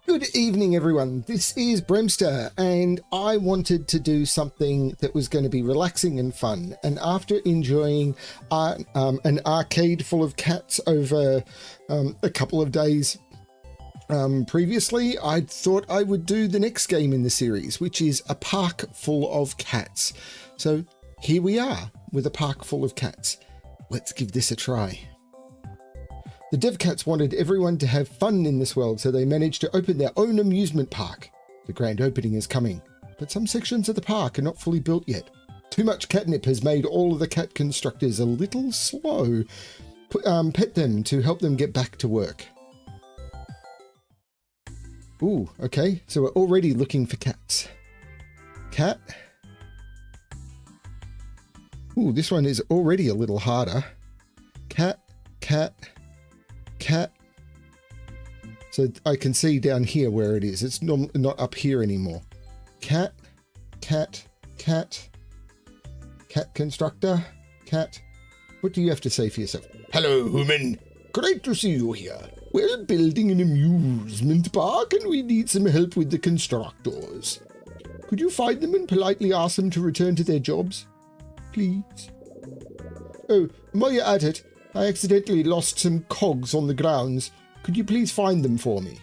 Good evening, everyone. This is Bremster, and I wanted to do something that was going to be relaxing and fun. And after enjoying an arcade full of cats over a couple of days previously, I thought I would do the next game in the series, which is a park full of cats. So here we are with a park full of cats. Let's give this a try. The Devcats wanted everyone to have fun in this world, so they managed to open their own amusement park. The grand opening is coming, but some sections of the park are not fully built yet. Too much catnip has made all of the cat constructors a little slow. Pet them to help them get back to work. Ooh, okay, so we're already looking for cats. Cat. Ooh, this one is already a little harder. Cat, cat. Cat. So I can see down here where it is. It's not up here anymore. Cat, cat, cat, cat constructor, cat. What do you have to say for yourself? Hello, human. Great to see you here. We're building an amusement park and we need some help with the constructors. Could you find them and politely ask them to return to their jobs? Please. Oh, while you're at it, I accidentally lost some cogs on the grounds. Could you please find them for me?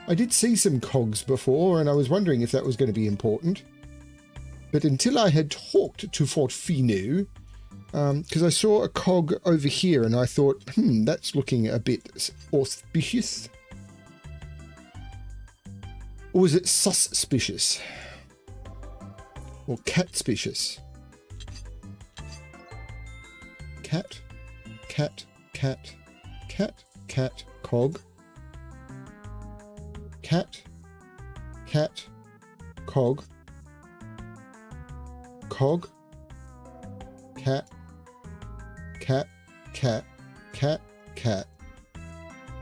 I did see some cogs before, and I was wondering if that was going to be important. But until I had talked to Fort Finu, because I saw a cog over here, and I thought, that's looking a bit auspicious. Or was it suspicious? Or catspicious? Cat? Cat, cat, cat, cat, cog. Cat, cat, cog. Cog. Cat, cat, cat, cat, cat.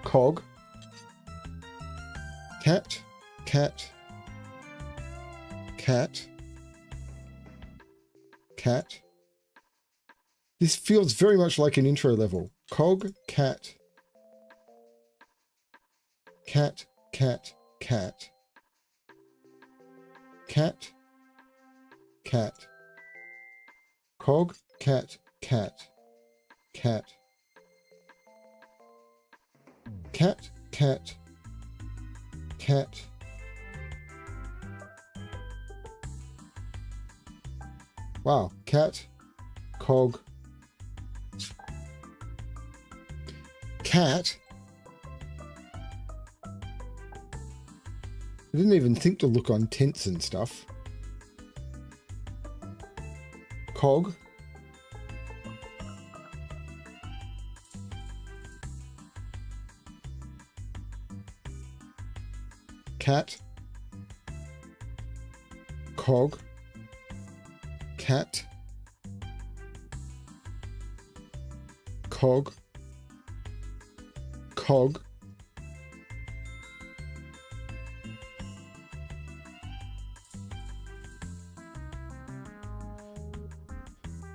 Cog. Cat, cat, cat, cat. This feels very much like an intro level. Cog, cat. Cat, cat, cat. Cat. Cat. Cog, cat, cat. Cat. Cat, cat. Cat. Wow. Cat. Cog. Cat. I didn't even think to look on tents and stuff. Cog. Cat. Cog. Cat. Cog. Cog.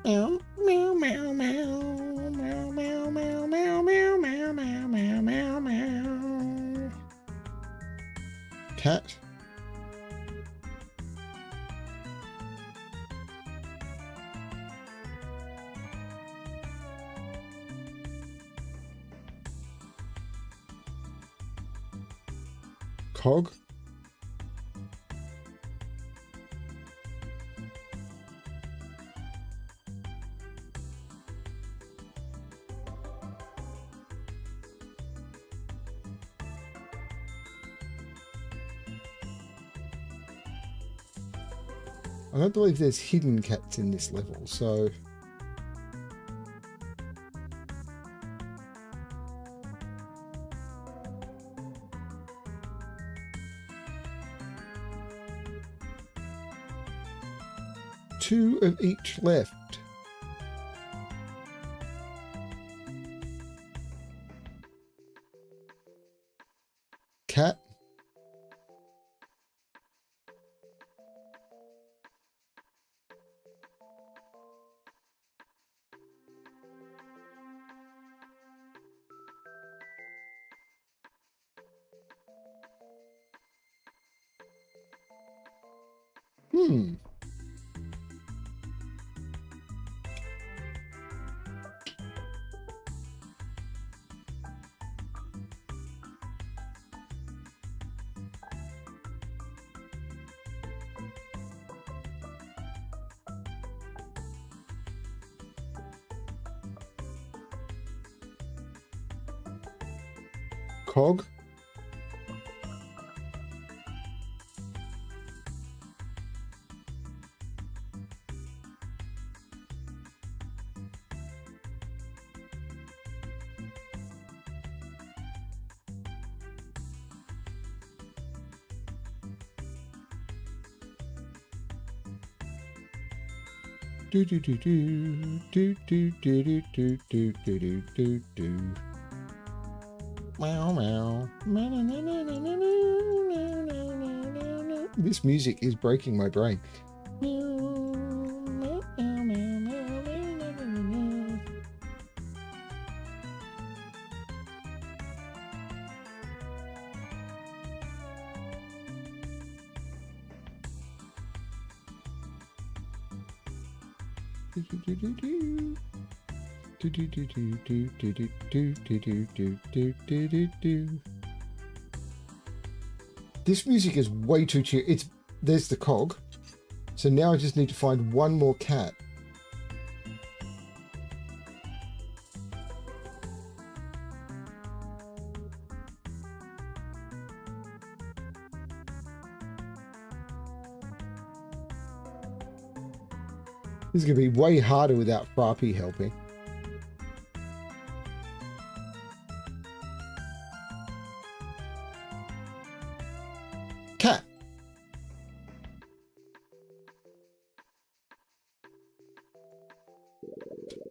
Meow, meow, meow, meow, meow, meow, meow, meow, meow, meow, meow, meow, meow. Cat. Cog. I don't believe there's hidden cats in this level, so... Two of each left. Cat. Cog. Do do do do do do do do do do do do do. Meow meow. This music is breaking my brain. This music is way too cheery. There's the cog. So now I just need to find one more cat. This is going to be way harder without Frappy helping. Cat.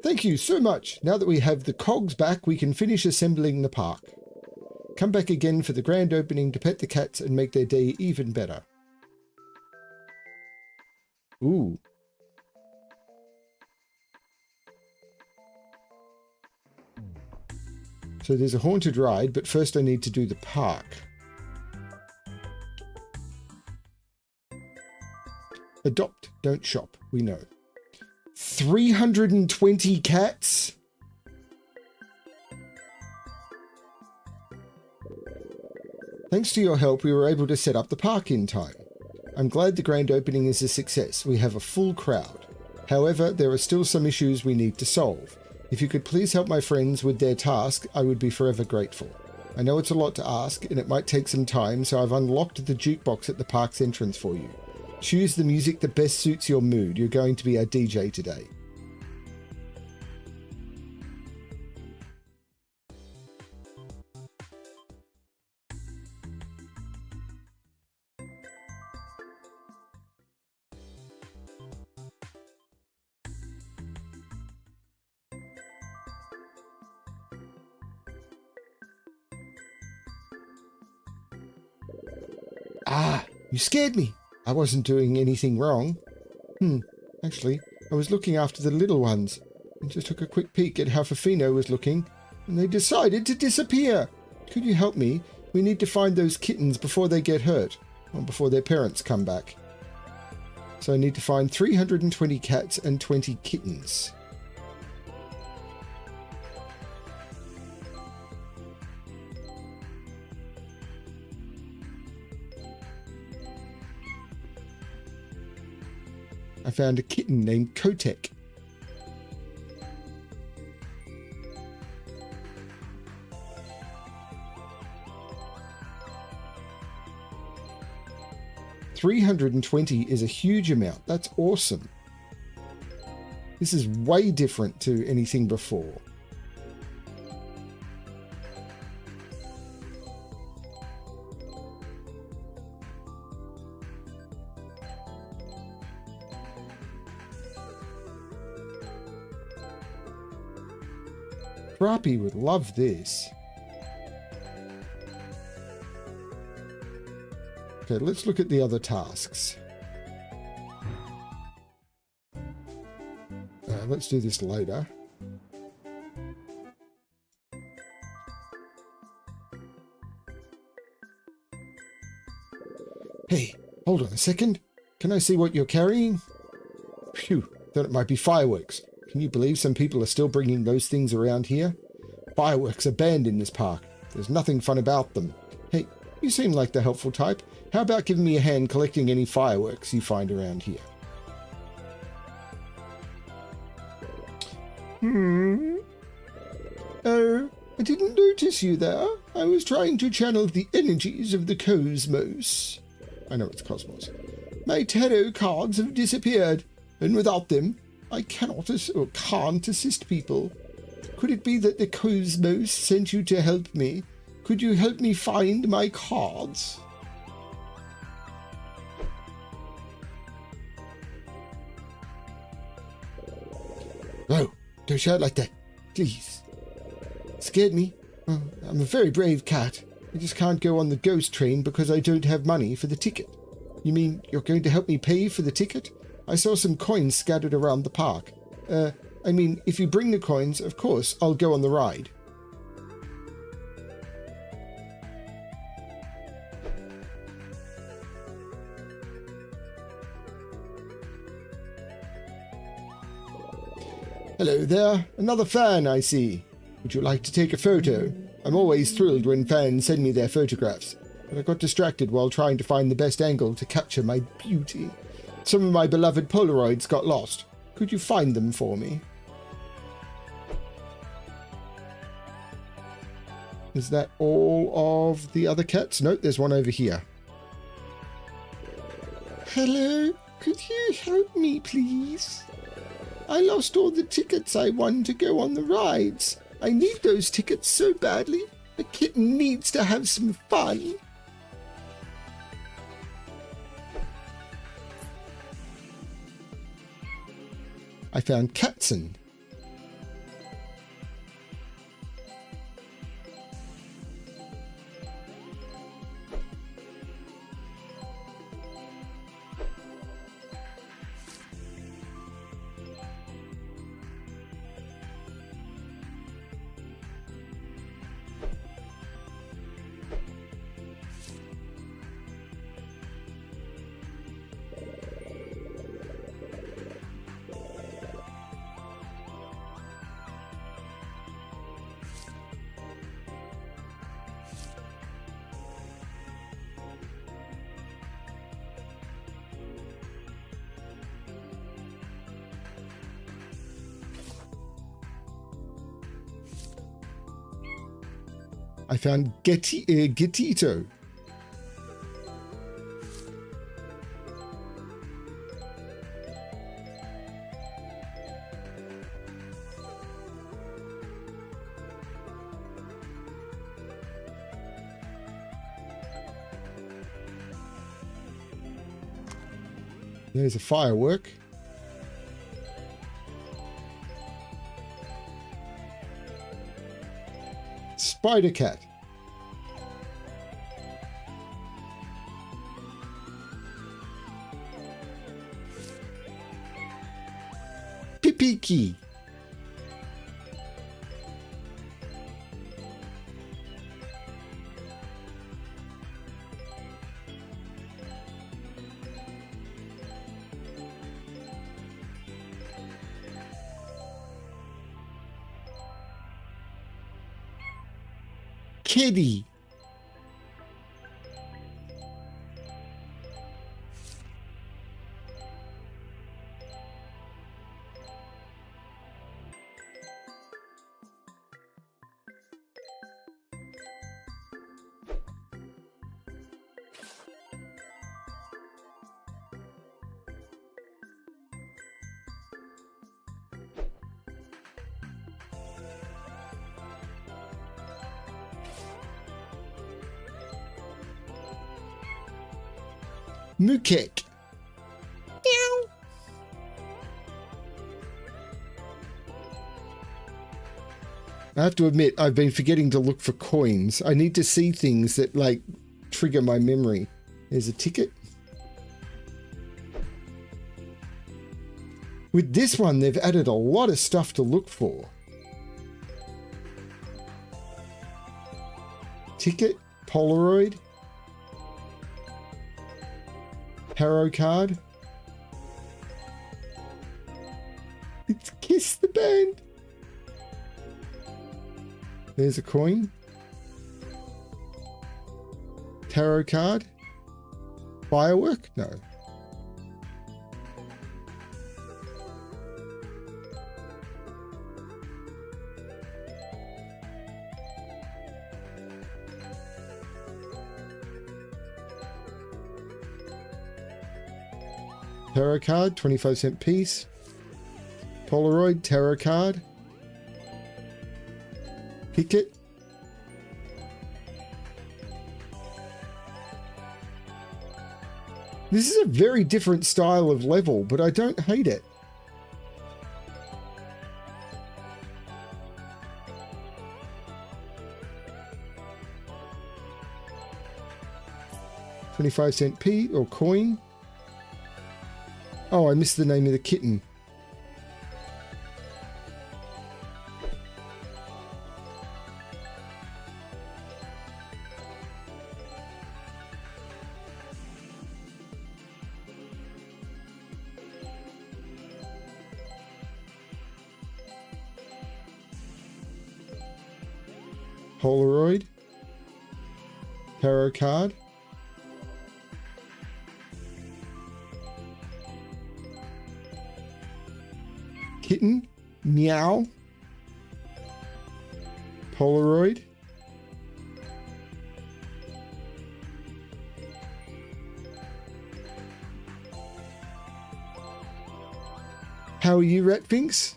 Thank you so much. Now that we have the cogs back, we can finish assembling the park. Come back again for the grand opening to pet the cats and make their day even better. Ooh. So there's a haunted ride, but first I need to do the park. Adopt, don't shop, we know. 320 cats? Thanks to your help, we were able to set up the park in time. I'm glad the grand opening is a success. We have a full crowd. However, there are still some issues we need to solve. If you could please help my friends with their task, I would be forever grateful. I know it's a lot to ask, and it might take some time, so I've unlocked the jukebox at the park's entrance for you. Choose the music that best suits your mood. You're going to be our DJ today. Ah, you scared me. I wasn't doing anything wrong. Actually, I was looking after the little ones and just took a quick peek at how Fafino was looking, and they decided to disappear. Could you help me? We need to find those kittens before they get hurt, or before their parents come back. So I need to find 320 cats and 20 kittens. I found a kitten named Kotek. $320 is a huge amount. That's awesome. This is way different to anything before. Frappy would love this. Okay, let's look at the other tasks. Let's do this later. Hey, hold on a second. Can I see what you're carrying? Phew, thought it might be fireworks. Can you believe some people are still bringing those things around here? Fireworks are banned in this park. There's nothing fun about them. Hey, you seem like the helpful type. How about giving me a hand collecting any fireworks you find around here? Oh, I didn't notice you there. I was trying to channel the energies of the cosmos. I know it's cosmos. My tarot cards have disappeared, and without them, I cannot or can't assist people. Could it be that the cosmos sent you to help me? Could you help me find my cards? No, don't shout like that, please. Scared me. I'm a very brave cat. I just can't go on the ghost train because I don't have money for the ticket. You mean you're going to help me pay for the ticket? I saw some coins scattered around the park. I mean, if you bring the coins, of course, I'll go on the ride. Hello there, another fan I see. Would you like to take a photo? I'm always thrilled when fans send me their photographs, but I got distracted while trying to find the best angle to capture my beauty. Some of my beloved Polaroids got lost. Could you find them for me? Is that all of the other cats? Nope, there's one over here. Hello, could you help me, please? I lost all the tickets I won to go on the rides. I need those tickets so badly. A kitten needs to have some fun. I found Katzen. I found Getito. There's a firework. Spider cat. Pipiki. Kitty. Mukek. Meow. I have to admit, I've been forgetting to look for coins. I need to see things that, like, trigger my memory. There's a ticket. With this one, they've added a lot of stuff to look for. Ticket, Polaroid, tarot card, It's Kiss the Band. There's a coin. Tarot card. Firework? No. Tarot card, 25-cent piece. Polaroid, tarot card. Ticket. This is a very different style of level, but I don't hate it. $25-cent P or coin. Oh, I missed the name of the kitten. Polaroid. Tarot card. Kitten. Meow. Polaroid. How are you, Ratfinks?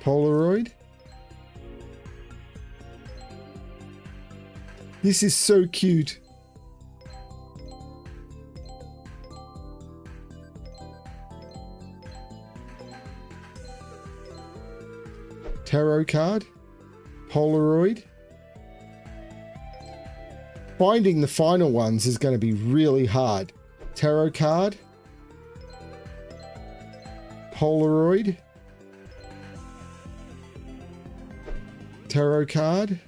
Polaroid. This is so cute. Tarot card. Polaroid. Finding the final ones is going to be really hard. Tarot card. Polaroid. Tarot card.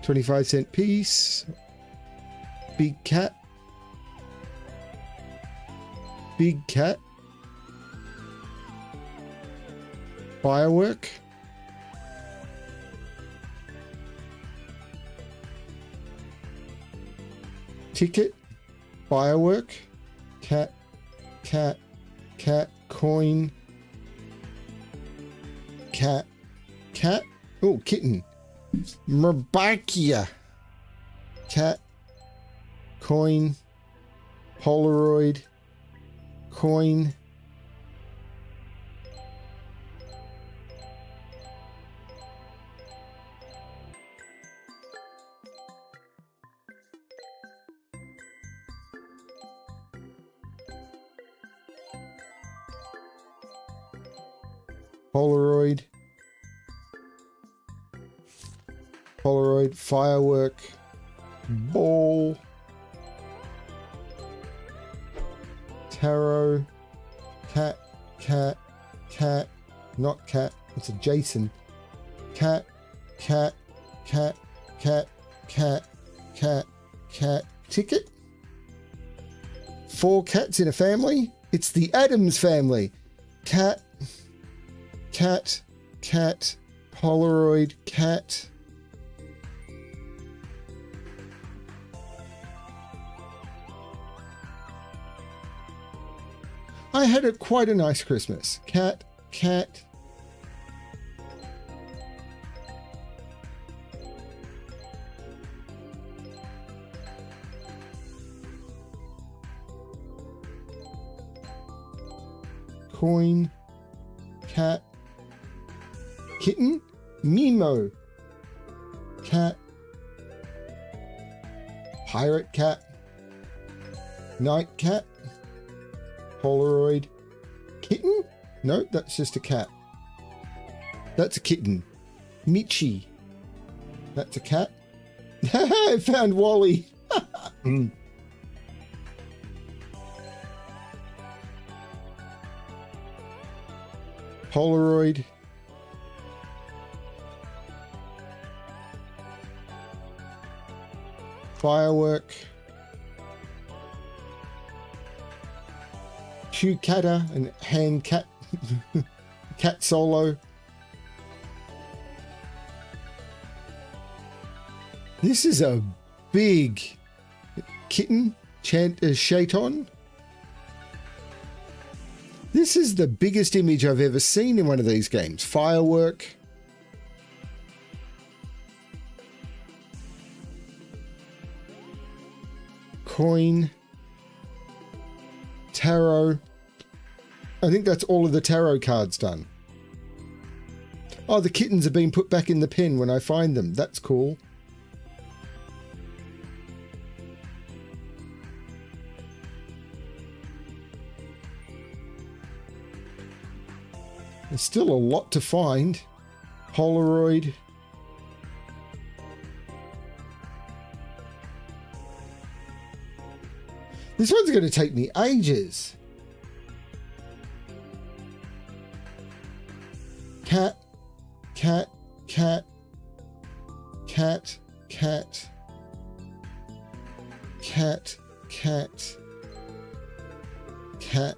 25-cent piece. Big cat. Big cat. Firework. Ticket. Firework. Cat. Cat. Cat. Coin. Cat. Cat. Oh, kitten. Merbakia. Cat. Coin. Polaroid. Coin. Polaroid. Polaroid. Firework. Ball. Tarot. Cat. Cat. Cat. Not cat. It's a Jason. Cat. Cat. Cat. Cat. Cat. Cat. Cat. Ticket. 4 cats in a family. It's the Addams family. Cat. Cat, cat, Polaroid, cat. I had quite a nice Christmas. Cat, cat. Coin, cat. Kitten, Mimo, cat, pirate cat, night cat, Polaroid, kitten? No, that's just a cat. That's a kitten. Michi, that's a cat. I found Wally. Polaroid. Firework. Hugh Catter and Hand Cat. Cat Solo. This is a big kitten. Shaiton. This is the biggest image I've ever seen in one of these games. Firework. Coin. Tarot. I think that's all of the tarot cards done. Oh, the kittens have been put back in the pen when I find them. That's cool. There's still a lot to find. Polaroid. This one's going to take me ages. Cat, cat, cat, cat, cat, cat, cat, cat,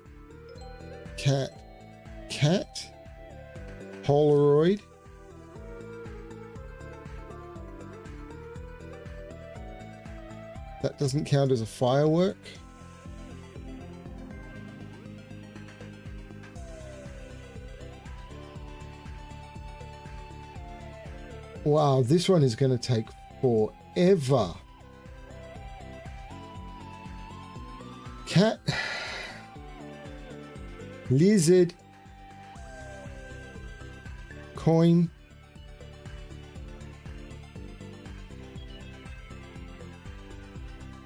cat, cat, Polaroid. That doesn't count as a firework. Wow, this one is going to take forever. Cat. Lizard. Coin.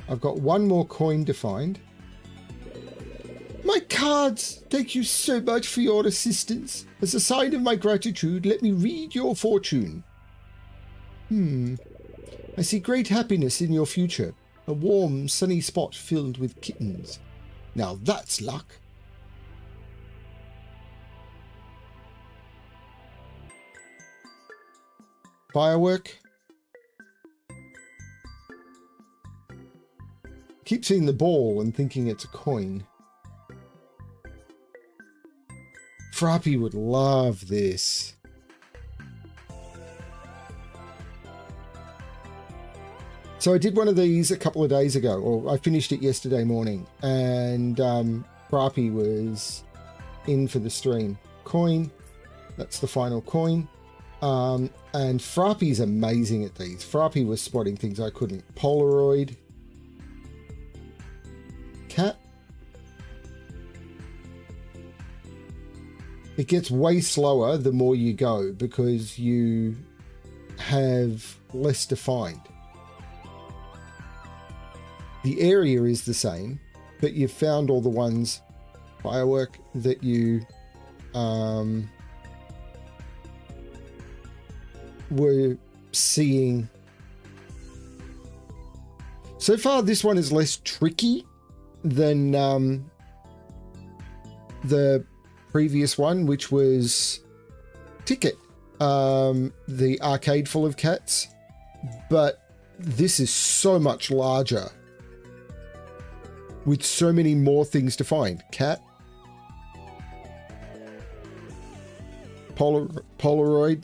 I've got one more coin to find. My cards! Thank you so much for your assistance. As a sign of my gratitude, let me read your fortune. I see great happiness in your future. A warm, sunny spot filled with kittens. Now that's luck. Firework. Keep seeing the ball and thinking it's a coin. Frappy would love this. So I did one of these a couple of days ago, or I finished it yesterday morning, and Frappy was in for the stream. Coin, that's the final coin. And Frappy's amazing at these. Frappy was spotting things I couldn't. Polaroid. Cat. It gets way slower the more you go because you have less to find. The area is the same, but you've found all the ones, firework, that you were seeing. So far, this one is less tricky than the previous one, which was Ticket, the arcade full of cats, but this is so much larger with so many more things to find. Cat, Polaroid.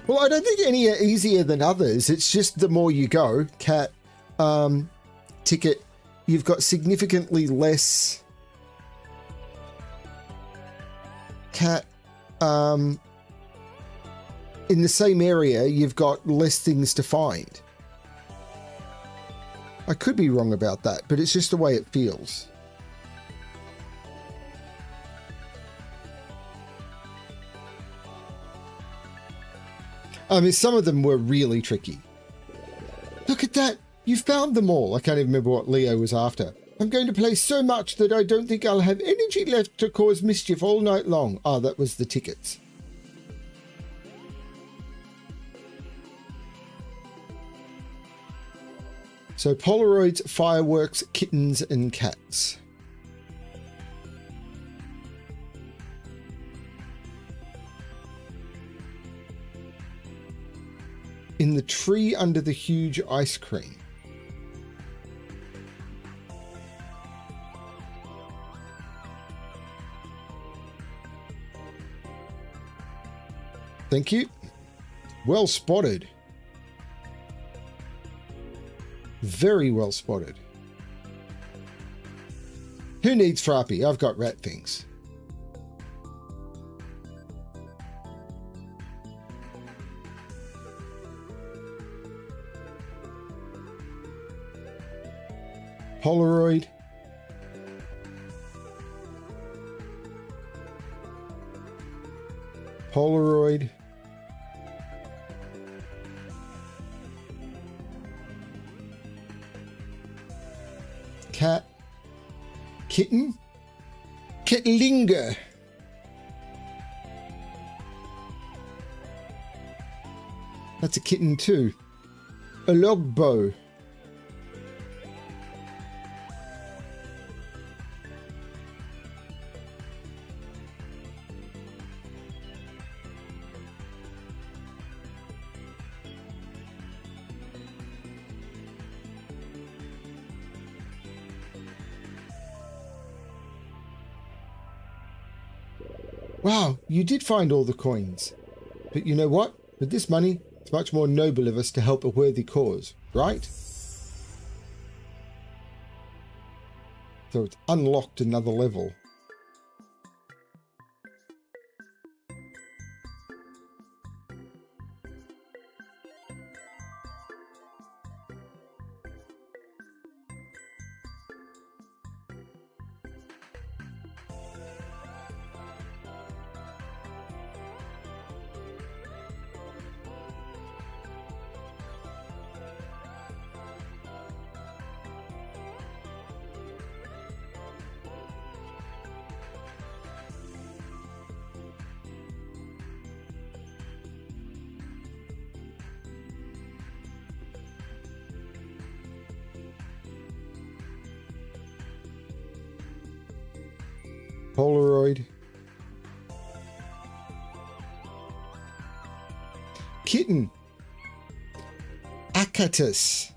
Well, I don't think any are easier than others. It's just the more you go. Cat, Ticket, you've got significantly less. Cat, in the same area, you've got less things to find. I could be wrong about that, but it's just the way it feels. I mean, some of them were really tricky. Look at that! You found them all! I can't even remember what Leo was after. I'm going to play so much that I don't think I'll have energy left to cause mischief all night long. Ah, that was the tickets. So Polaroids, fireworks, kittens, and cats. in the tree under the huge ice cream. Thank you. Well spotted. Very well spotted. Who needs Frappy? I've got rat things. Polaroid. Polaroid. Cat. Kitten. Kitlinger. That's a kitten too. A log bow. Wow, you did find all the coins. But you know what? With this money, it's much more noble of us to help a worthy cause, right? So it's unlocked another level. Polaroid. Kitten. Acatus.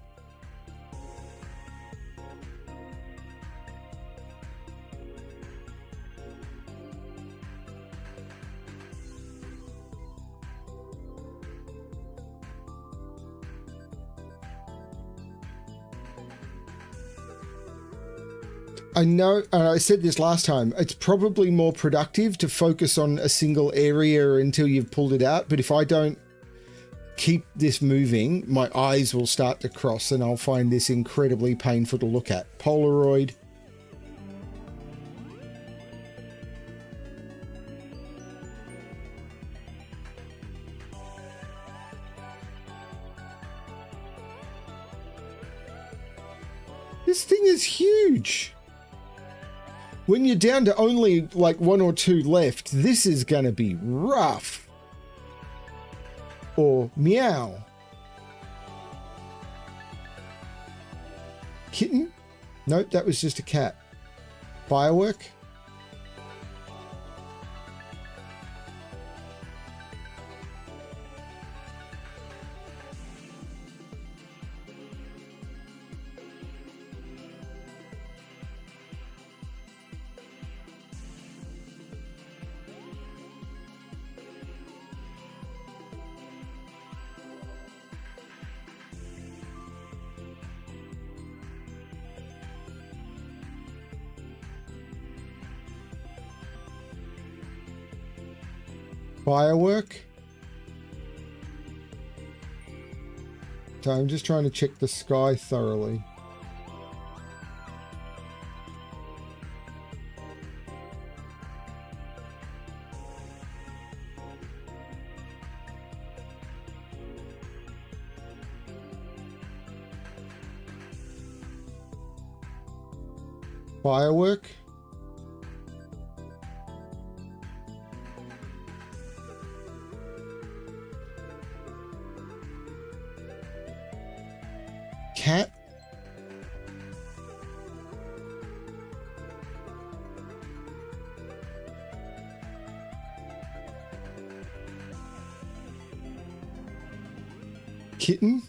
I know, I said this last time, it's probably more productive to focus on a single area until you've pulled it out. But if I don't keep this moving, my eyes will start to cross and I'll find this incredibly painful to look at. Polaroid. This thing is huge. When you're down to only like 1 or 2 left, this is going to be rough. Or meow. Kitten? Nope, that was just a cat. Firework? Firework. So I'm just trying to check the sky thoroughly. Firework. Cat. Kitten.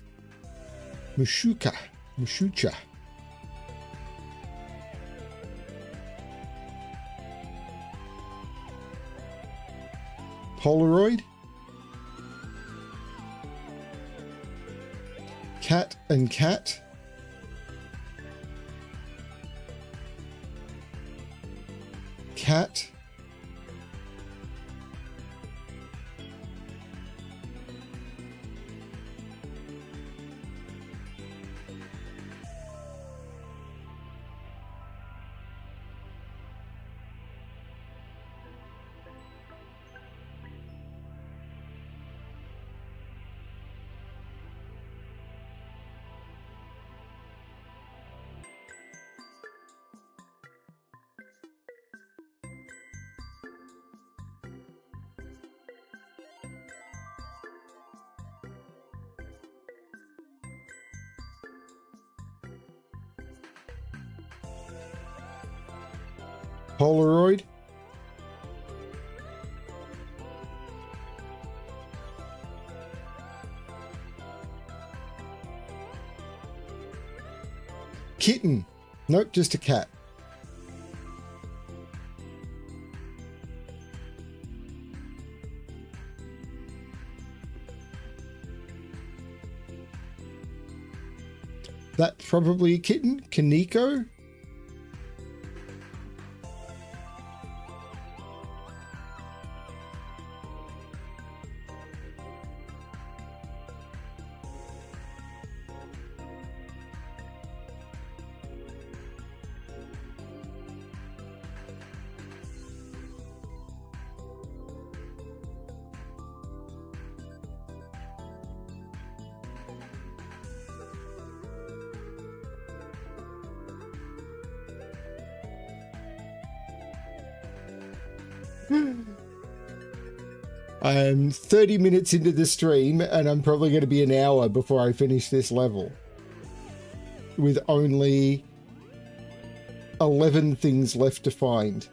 Mushucha. Polaroid. Cat and cat. Cat. Polaroid. Kitten. Nope, just a cat. That's probably a kitten. Kaneko. I'm 30 minutes into the stream and I'm probably going to be an hour before I finish this level. With only 11 things left to find.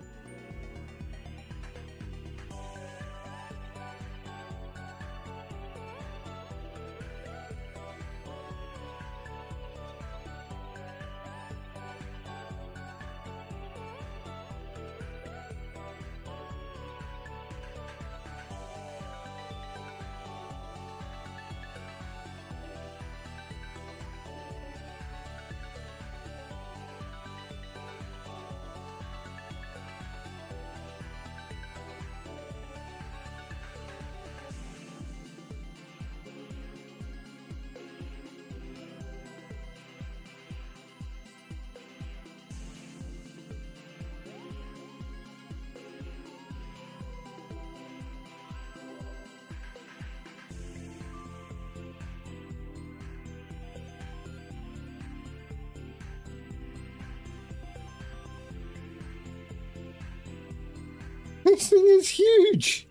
This thing is huge.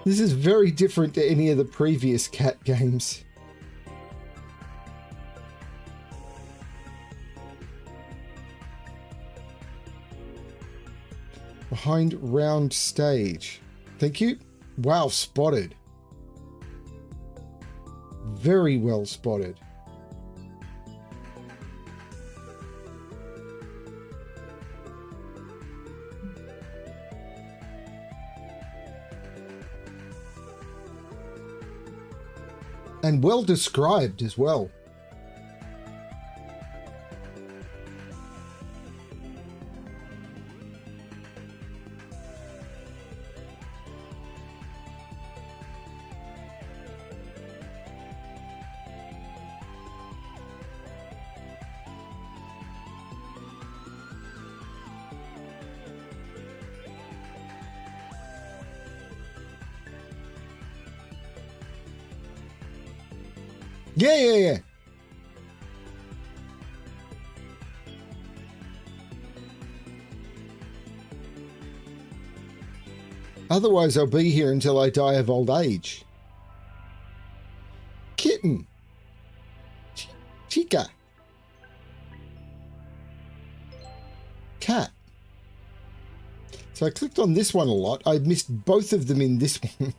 This is very different to any of the previous cat games. Behind round stage. Thank you. Wow, spotted. Very well spotted. And well described as well. Yeah. Otherwise, I'll be here until I die of old age. Kitten. Chica. Cat. So I clicked on this one a lot. I missed both of them in this one.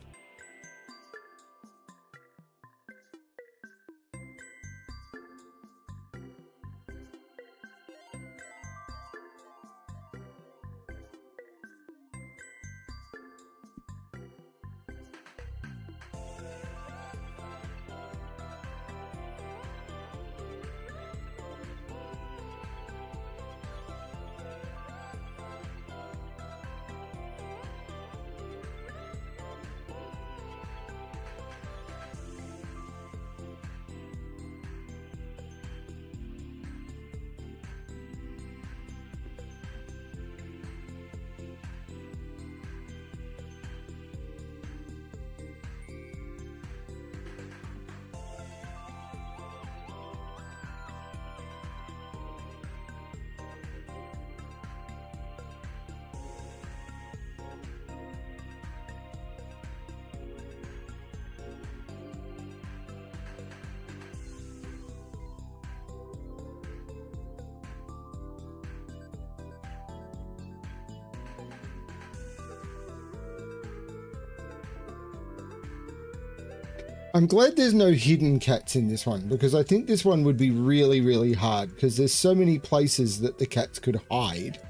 I'm glad there's no hidden cats in this one, because I think this one would be really, really hard, because there's so many places that the cats could hide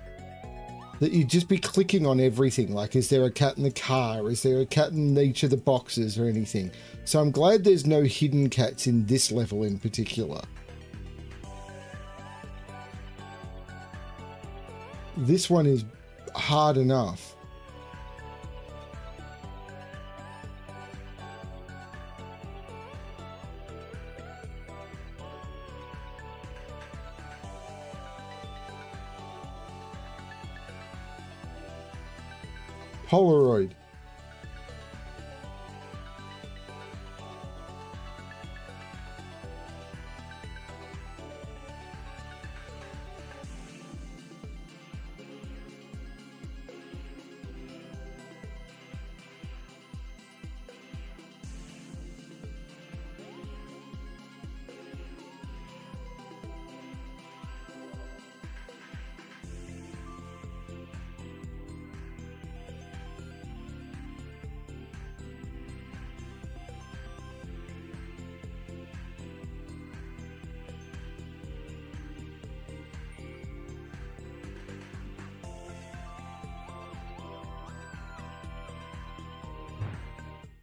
that you'd just be clicking on everything. Like, is there a cat in the car? Is there a cat in each of the boxes or anything? So I'm glad there's no hidden cats in this level in particular. This one is hard enough. Polaroid.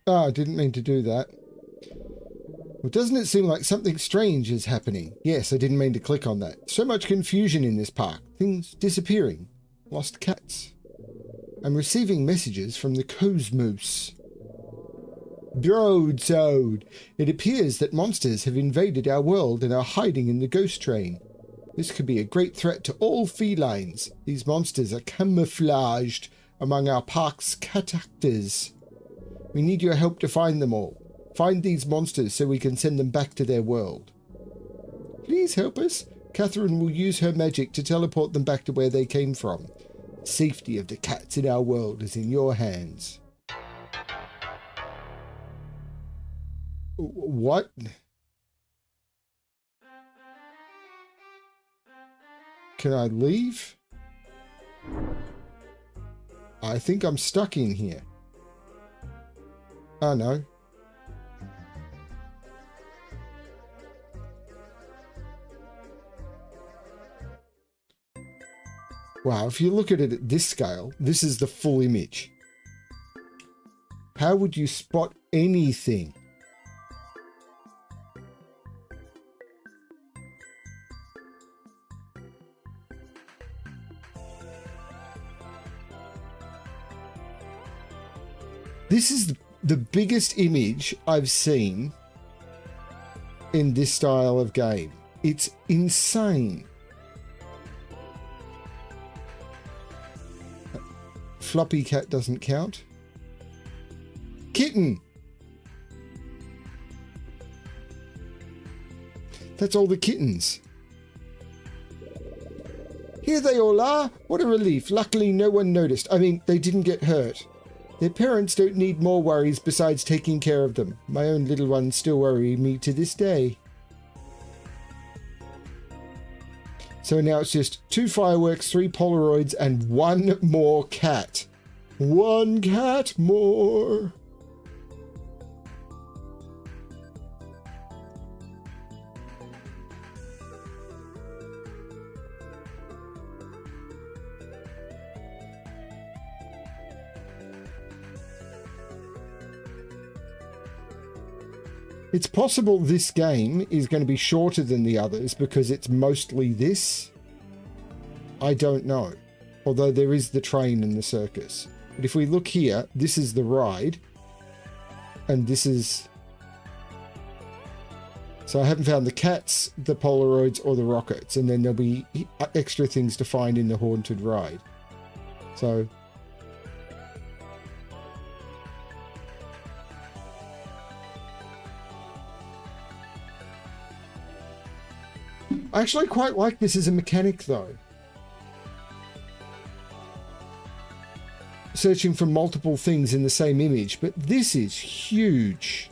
Oh, I didn't mean to do that. Well, doesn't it seem like something strange is happening? Yes, I didn't mean to click on that. So much confusion in this park. Things disappearing. Lost cats. I'm receiving messages from the cosmos. Broadsword. It appears that monsters have invaded our world and are hiding in the ghost train. This could be a great threat to all felines. These monsters are camouflaged among our park's cat actors. We need your help to find them all. Find these monsters so we can send them back to their world. Please help us. Catherine will use her magic to teleport them back to where they came from. The safety of the cats in our world is in your hands. What? Can I leave? I think I'm stuck in here. Oh no. Wow, if you look at it at this scale, this is the full image. How would you spot anything? This is the biggest image I've seen in this style of game. It's insane. Floppy cat doesn't count. Kitten. That's all the kittens. Here they all are. What a relief. Luckily, no one noticed. I mean, they didn't get hurt. Their parents don't need more worries besides taking care of them. My own little ones still worry me to this day. So now it's just 2 fireworks, 3 Polaroids, and 1 more cat. 1 cat more. It's possible this game is going to be shorter than the others because it's mostly this. I don't know. Although there is the train and the circus. But if we look here, this is the ride. And this is... So I haven't found the cats, the Polaroids, or the rockets. And then there'll be extra things to find in the haunted ride. So... I actually quite like this as a mechanic, though. Searching for multiple things in the same image, but this is huge.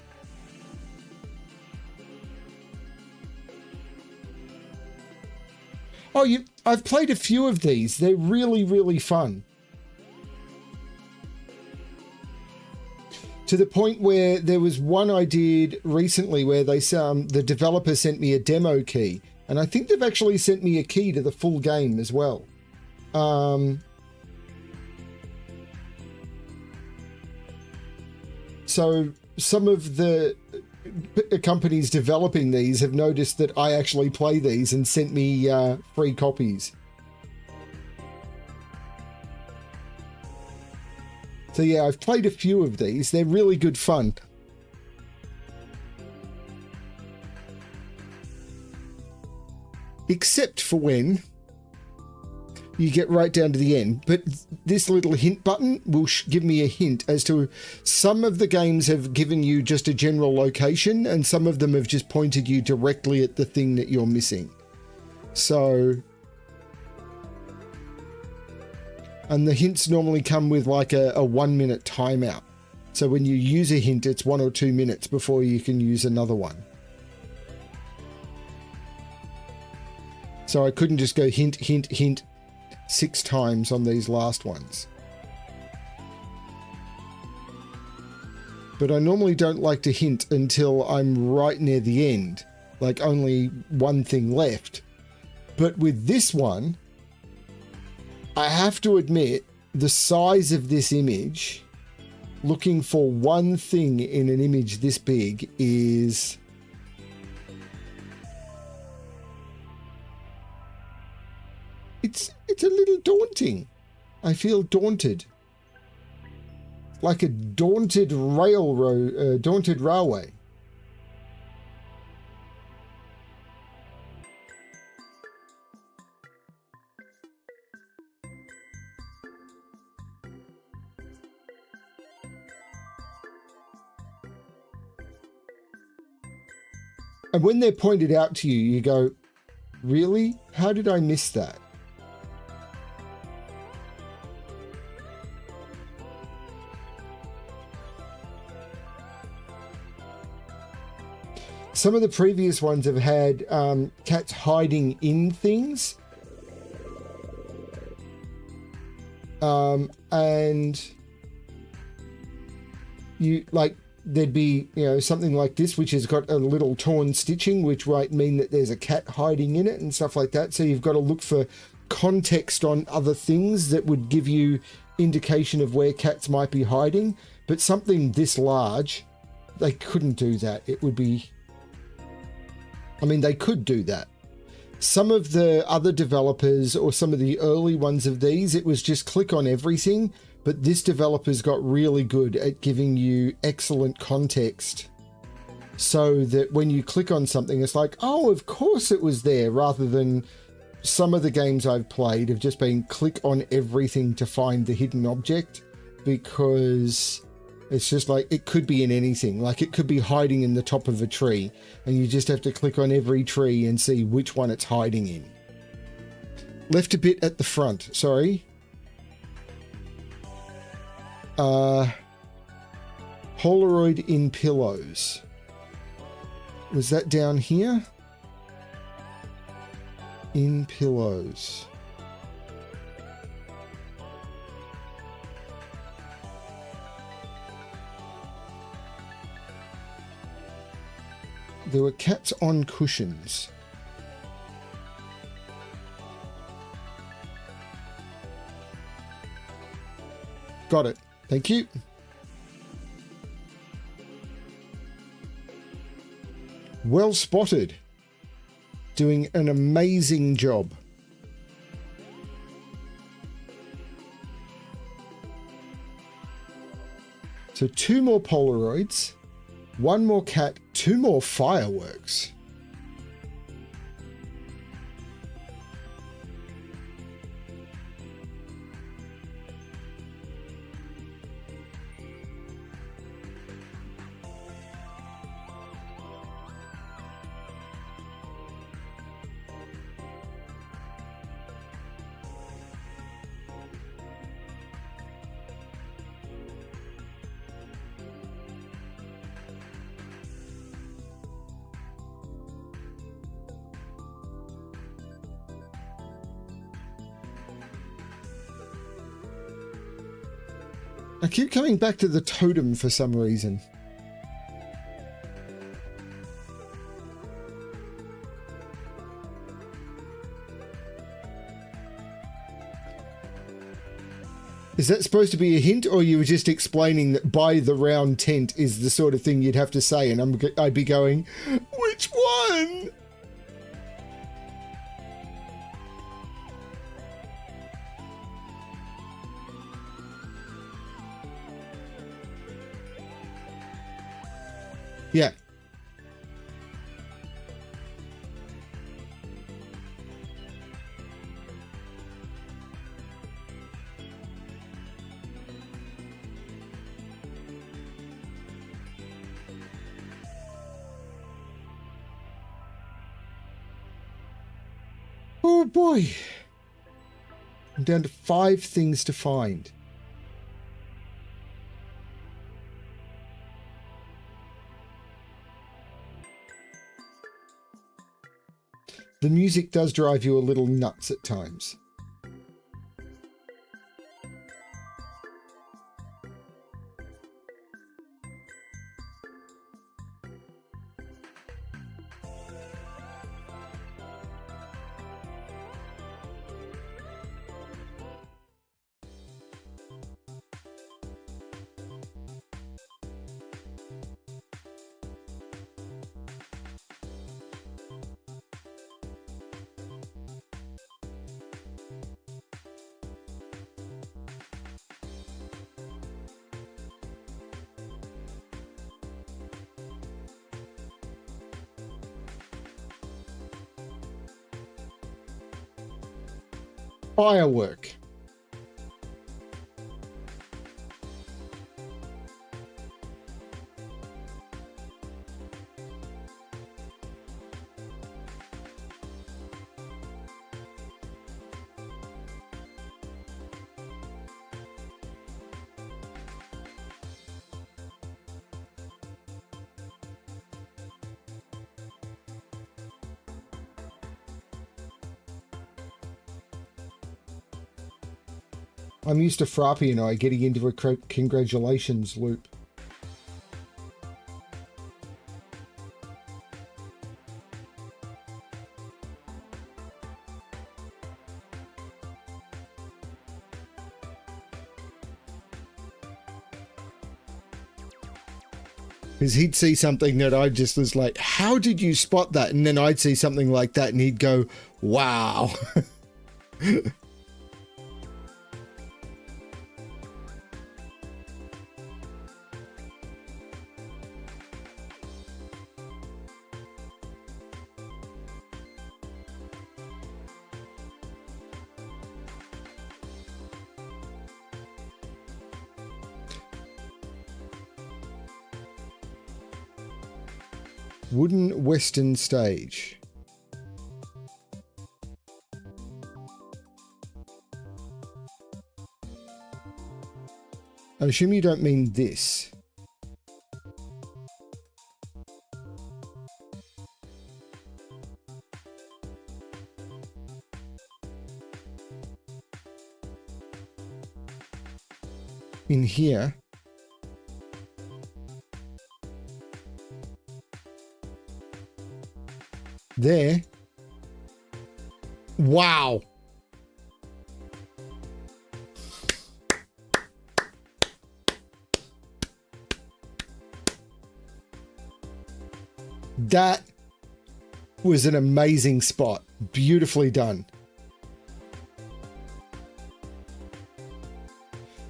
Oh, I've played a few of these. They're really, really fun. To the point where there was one I did recently where they the developer sent me a demo key. And I think they've actually sent me a key to the full game as well. So some of the companies developing these have noticed that I actually play these and sent me free copies. So yeah, I've played a few of these. They're really good fun. Except for when you get right down to the end. But this little hint button will give me a hint as to some of the games have given you just a general location and some of them have just pointed you directly at the thing that you're missing. So... And the hints normally come with like a 1-minute timeout. So when you use a hint, it's 1 or 2 minutes before you can use another one. So I couldn't just go hint, hint, hint 6 times on these last ones. But I normally don't like to hint until I'm right near the end, like only one thing left. But with this one, I have to admit, the size of this image, looking for one thing in an image this big is... It's a little daunting. I feel daunted. Like a daunted railroad, daunted railway. And when they're pointed out to you, you go, really? How did I miss that? Some of the previous ones have had cats hiding in things. And you like there'd be, you know, something like this, which has got a little torn stitching, which might mean that there's a cat hiding in it and stuff like that. So you've got to look for context on other things that would give you indication of where cats might be hiding. But something this large, they couldn't do that. It would be... I mean, they could do that. Some of the other developers or some of the early ones of these, it was just click on everything. But this developer's got really good at giving you excellent context so that when you click on something, it's like, oh, of course it was there, rather than some of the games I've played have just been click on everything to find the hidden object, because it's just like, it could be in anything. Like it could be hiding in the top of a tree and you just have to click on every tree and see which one it's hiding in. Left a bit at the front, sorry. Polaroid in pillows. Was that down here? In pillows. There were cats on cushions. Got it. Thank you. Well spotted. Doing an amazing job. So 2 more Polaroids, 1 more cat, 2 more fireworks. I keep coming back to the totem for some reason. Is that supposed to be a hint, or you were just explaining that by the round tent is the sort of thing you'd have to say, and I'd be going, which one? Yeah. Oh boy. I'm down to 5 things to find. The music does drive you a little nuts at times. Firework. I'm used to Frappy and I getting into a congratulations loop. Because he'd see something that I just was like, how did you spot that? And then I'd see something like that and he'd go, wow. Wooden Western stage. I assume you don't mean this. in here. There. Wow. That was an amazing spot. Beautifully done.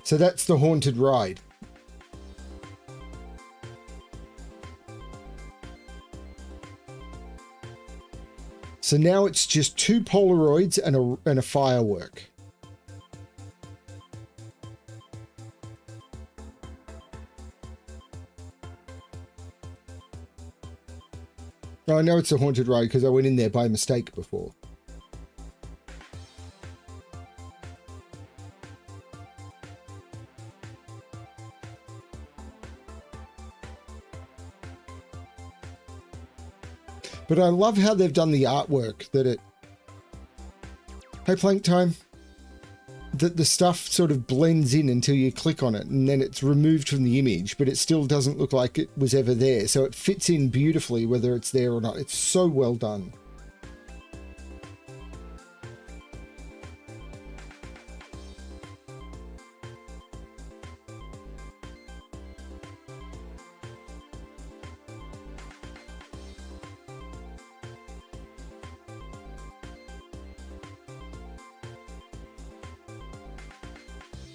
So that's the haunted ride. So now it's just 2 Polaroids and a firework. I know it's a haunted ride because I went in there by mistake before. But I love how they've done the artwork, that it... Hey, Plank Time. That the stuff sort of blends in until you click on it, and then it's removed from the image, but it still doesn't look like it was ever there. So it fits in beautifully whether it's there or not. It's so well done.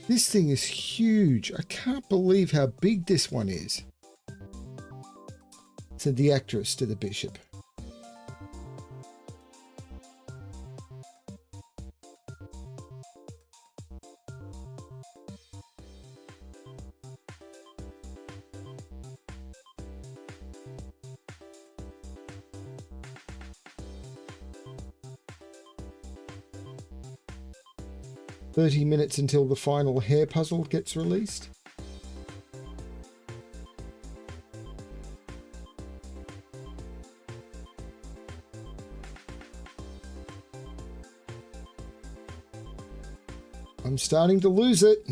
This thing is huge. I can't believe how big this one is, said the actress to the bishop. "30 minutes until the final hair puzzle gets released." I'm starting to lose it.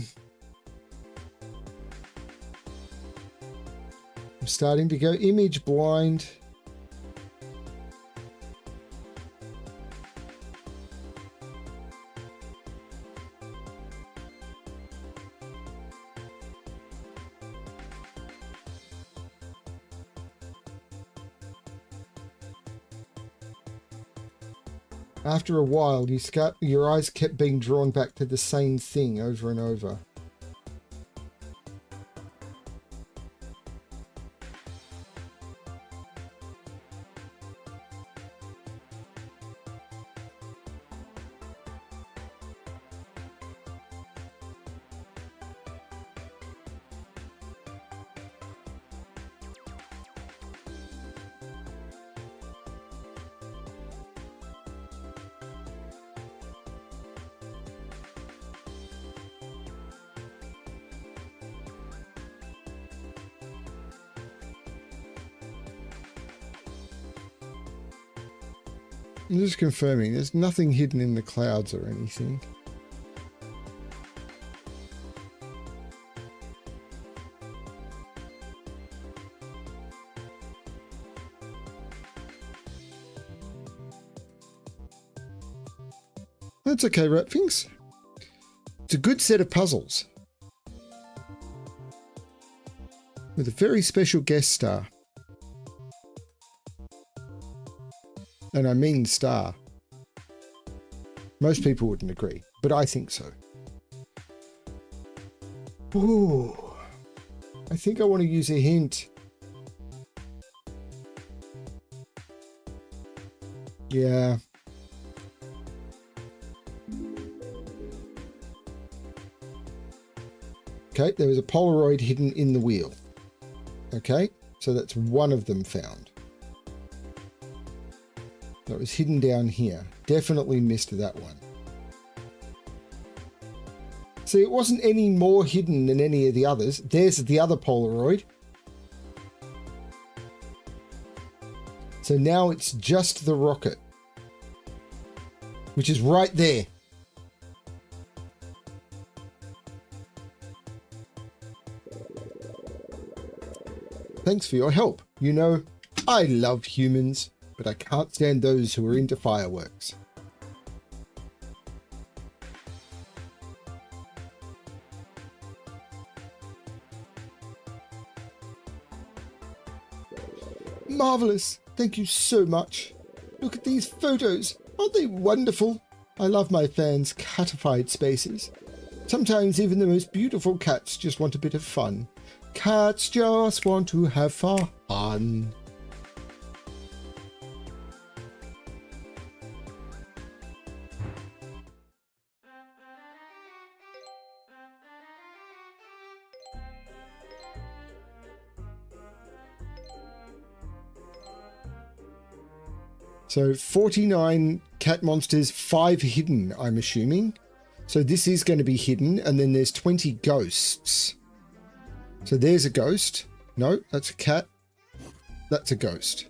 I'm starting to go image blind. After a while, your eyes kept being drawn back to the same thing over and over. I'm just confirming, there's nothing hidden in the clouds or anything. That's okay, Ratfings. It's a good set of puzzles. With a very special guest star. And I mean star. Most people wouldn't agree, but I think so. Ooh. I think I want to use a hint. Yeah. Okay, there was a Polaroid hidden in the wheel. Okay, so that's one of them found. That was hidden down here. Definitely missed that one. See, it wasn't any more hidden than any of the others. There's the other Polaroid. So now it's just the rocket, which is right there. Thanks for your help. You know, I love humans, but I can't stand those who are into fireworks. Marvelous. Thank you so much. Look at these photos. Aren't they wonderful? I love my fans' catified spaces. Sometimes even the most beautiful cats just want a bit of fun. Cats just want to have fun. So 49 cat monsters, 5 hidden, I'm assuming. So this is going to be hidden, and then there's 20 ghosts. So there's a ghost. No, that's a cat. That's a ghost.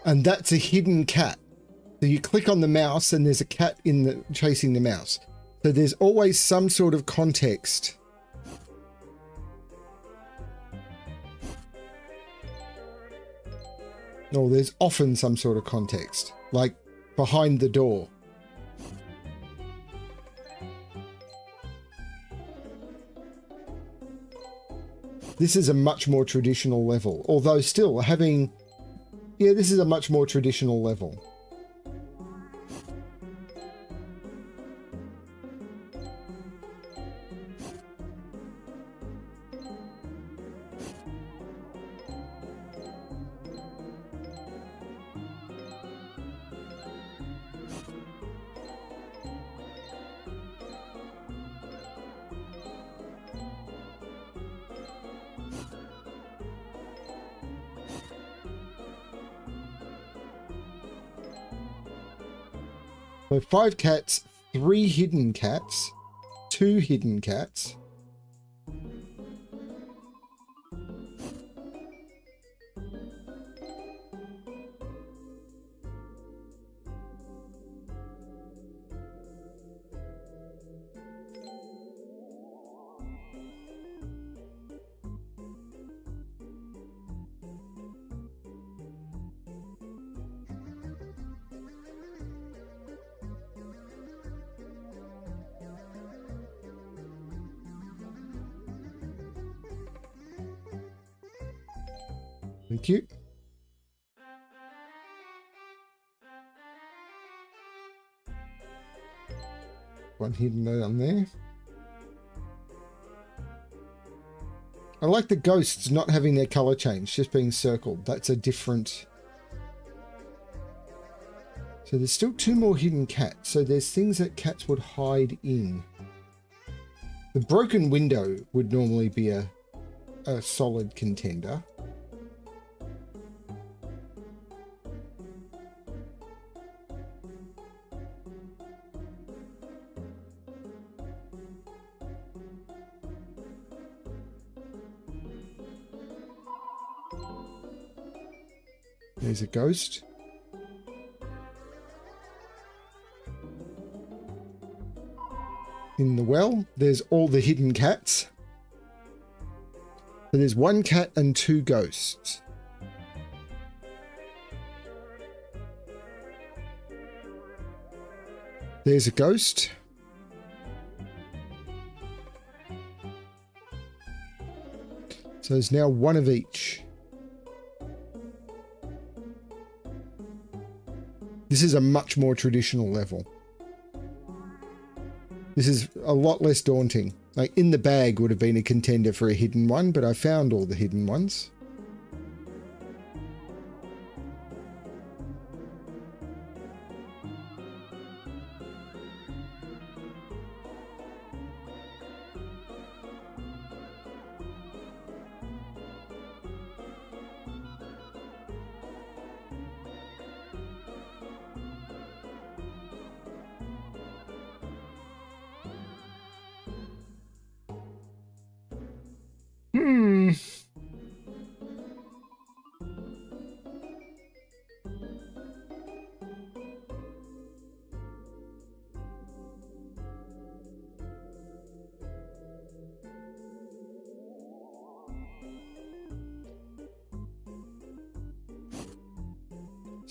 And that's a hidden cat. So you click on the mouse and there's a cat in the chasing the mouse. So there's always some sort of context. No, there's often some sort of context, like behind the door. This is a much more traditional level, although still having... Yeah, this is a much more traditional level. So 5 cats, 3 hidden cats, 2 hidden cats. Thank you. One hidden down there. I like the ghosts not having their color change, just being circled. That's a different... So there's still 2 more hidden cats. So there's things that cats would hide in. The broken window would normally be a solid contender. There's a ghost. In the well, there's all the hidden cats. So there's 1 cat and 2 ghosts. There's a ghost. So there's now 1 of each. This is a much more traditional level. This is a lot less daunting. Like, in the bag would have been a contender for a hidden one, but I found all the hidden ones.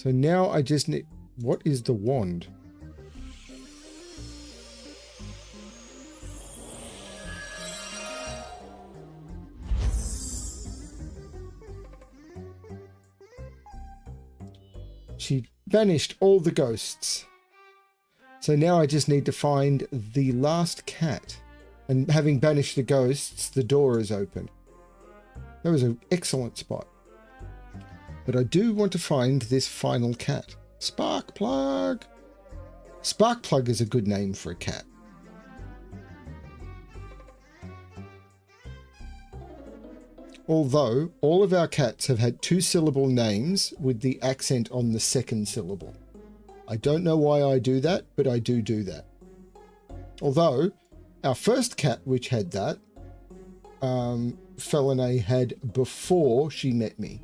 So now I just need... What is the wand? She banished all the ghosts. So now I just need to find the last cat. And having banished the ghosts, the door is open. That was an excellent spot. But I do want to find this final cat. Sparkplug. Sparkplug is a good name for a cat. Although all of our cats have had 2-syllable names with the accent on the second syllable. I don't know why I do that, but I do that. Although our first cat, which had that, Felines had before she met me.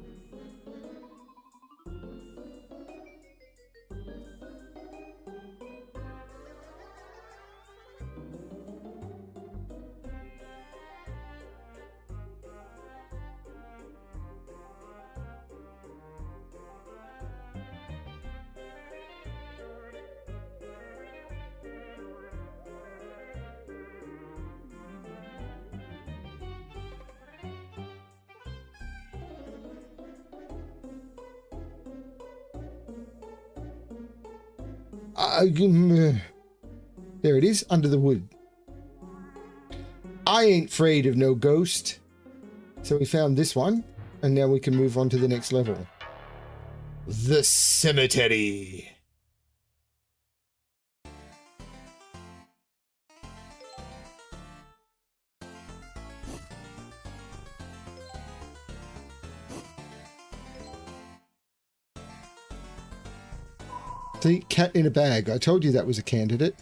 There it is, under the wood. I ain't afraid of no ghost. So we found this one, and now we can move on to the next level. The cemetery. See, cat in a bag. I told you that was a candidate.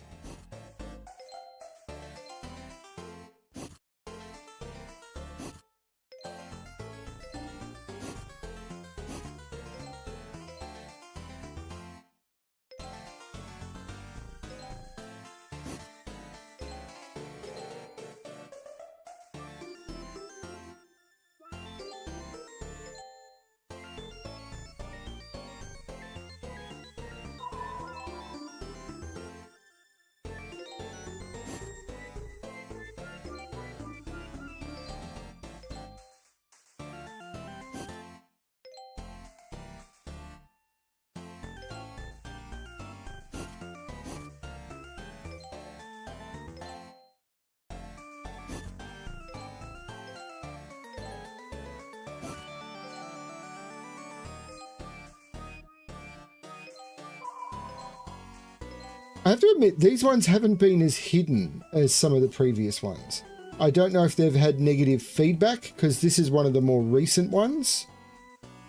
I have to admit, these ones haven't been as hidden as some of the previous ones. I don't know if they've had negative feedback, because this is one of the more recent ones,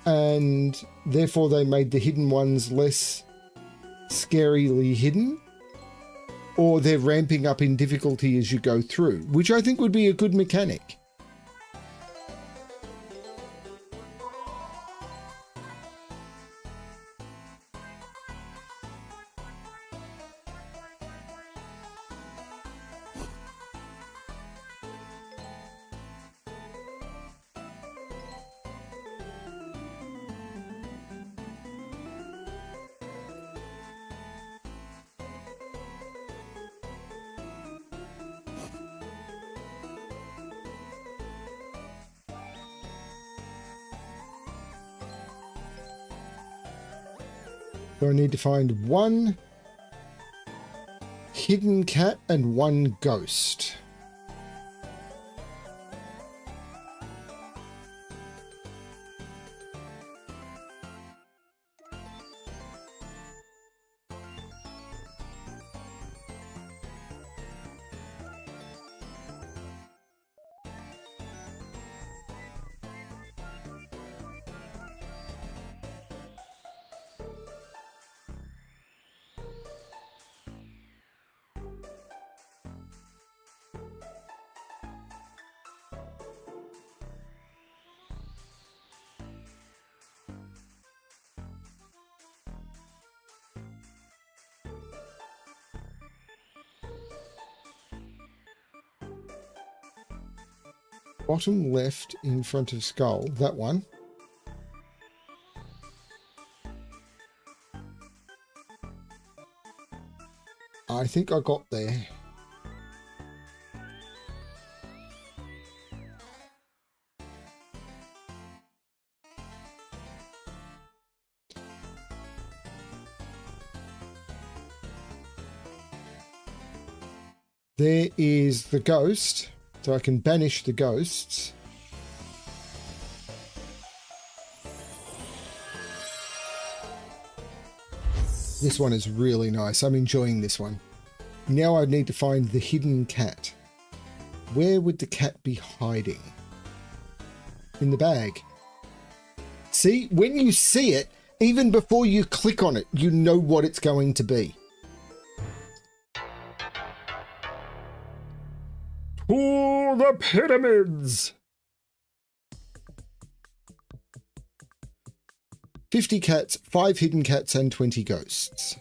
and therefore they made the hidden ones less scarily hidden, or they're ramping up in difficulty as you go through, which I think would be a good mechanic. So I need to find one hidden cat and one ghost. Bottom left in front of skull, that one. I think I got there. There is the ghost, so I can banish the ghosts. This one is really nice. I'm enjoying this one. Now I need to find the hidden cat. Where would the cat be hiding? In the bag. See, when you see it, even before you click on it, you know what it's going to be. To the pyramids! 50 cats, 5 hidden cats, and 20 ghosts.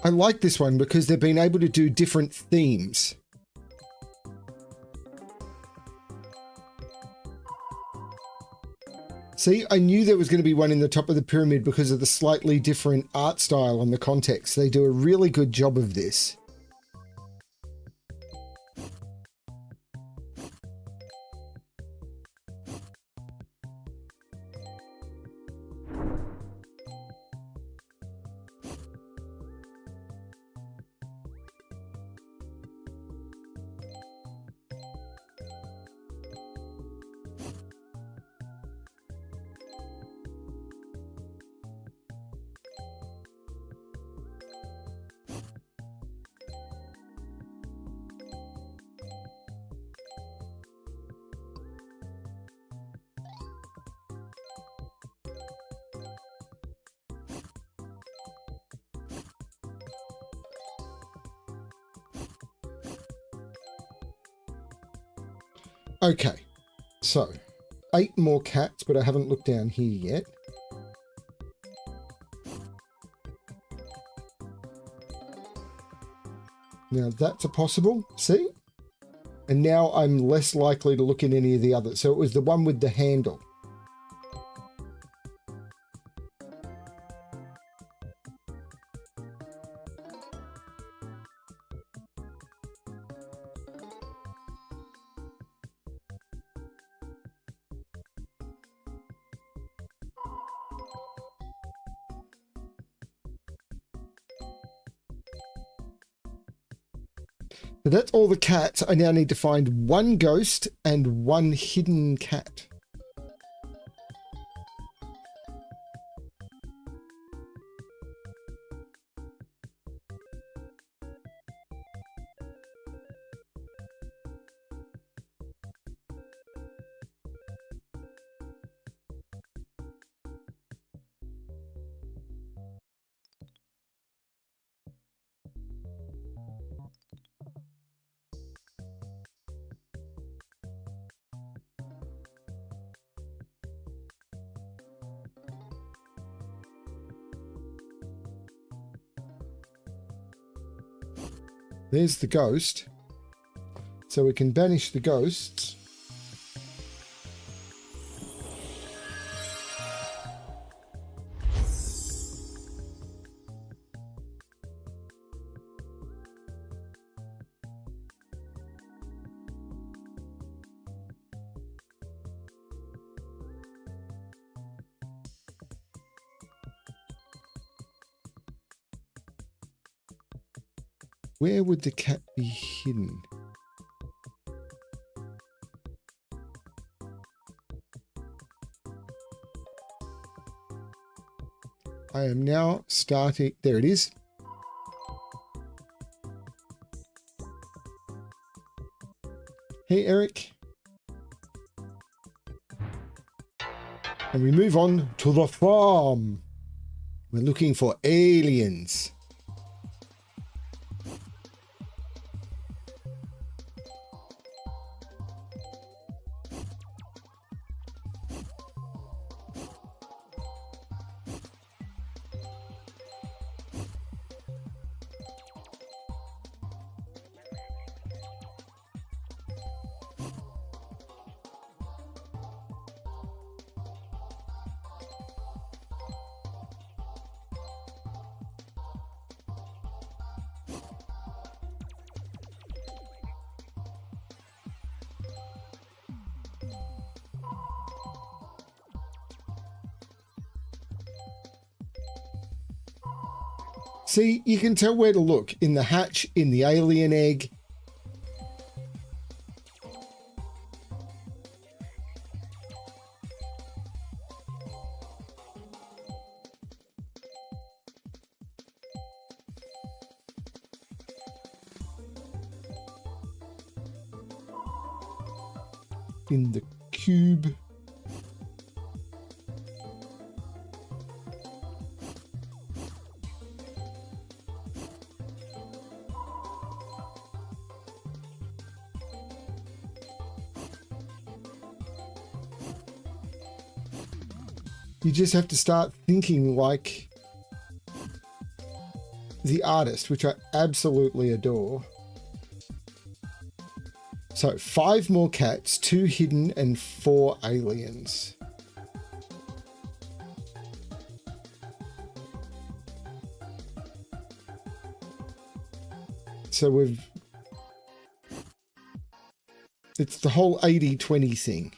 I like this one because they've been able to do different themes. See, I knew there was going to be one in the top of the pyramid because of the slightly different art style and the context. They do a really good job of this. Okay, so 8 more cats, but I haven't looked down here yet. Now that's a possible, see? And now I'm less likely to look in any of the others. So it was the one with the handle. So that's all the cats. I now need to find 1 ghost and 1 hidden cat. There's the ghost. So we can banish the ghosts. Where would the cat be hidden? I am now starting. There it is. Hey, Eric. And we move on to the farm. We're looking for aliens. See, you can tell where to look. In the hatch, in the alien egg. In the cube. You just have to start thinking like the artist, which I absolutely adore. So 5 more cats, 2 hidden and 4 aliens. So it's the whole 80-20 thing.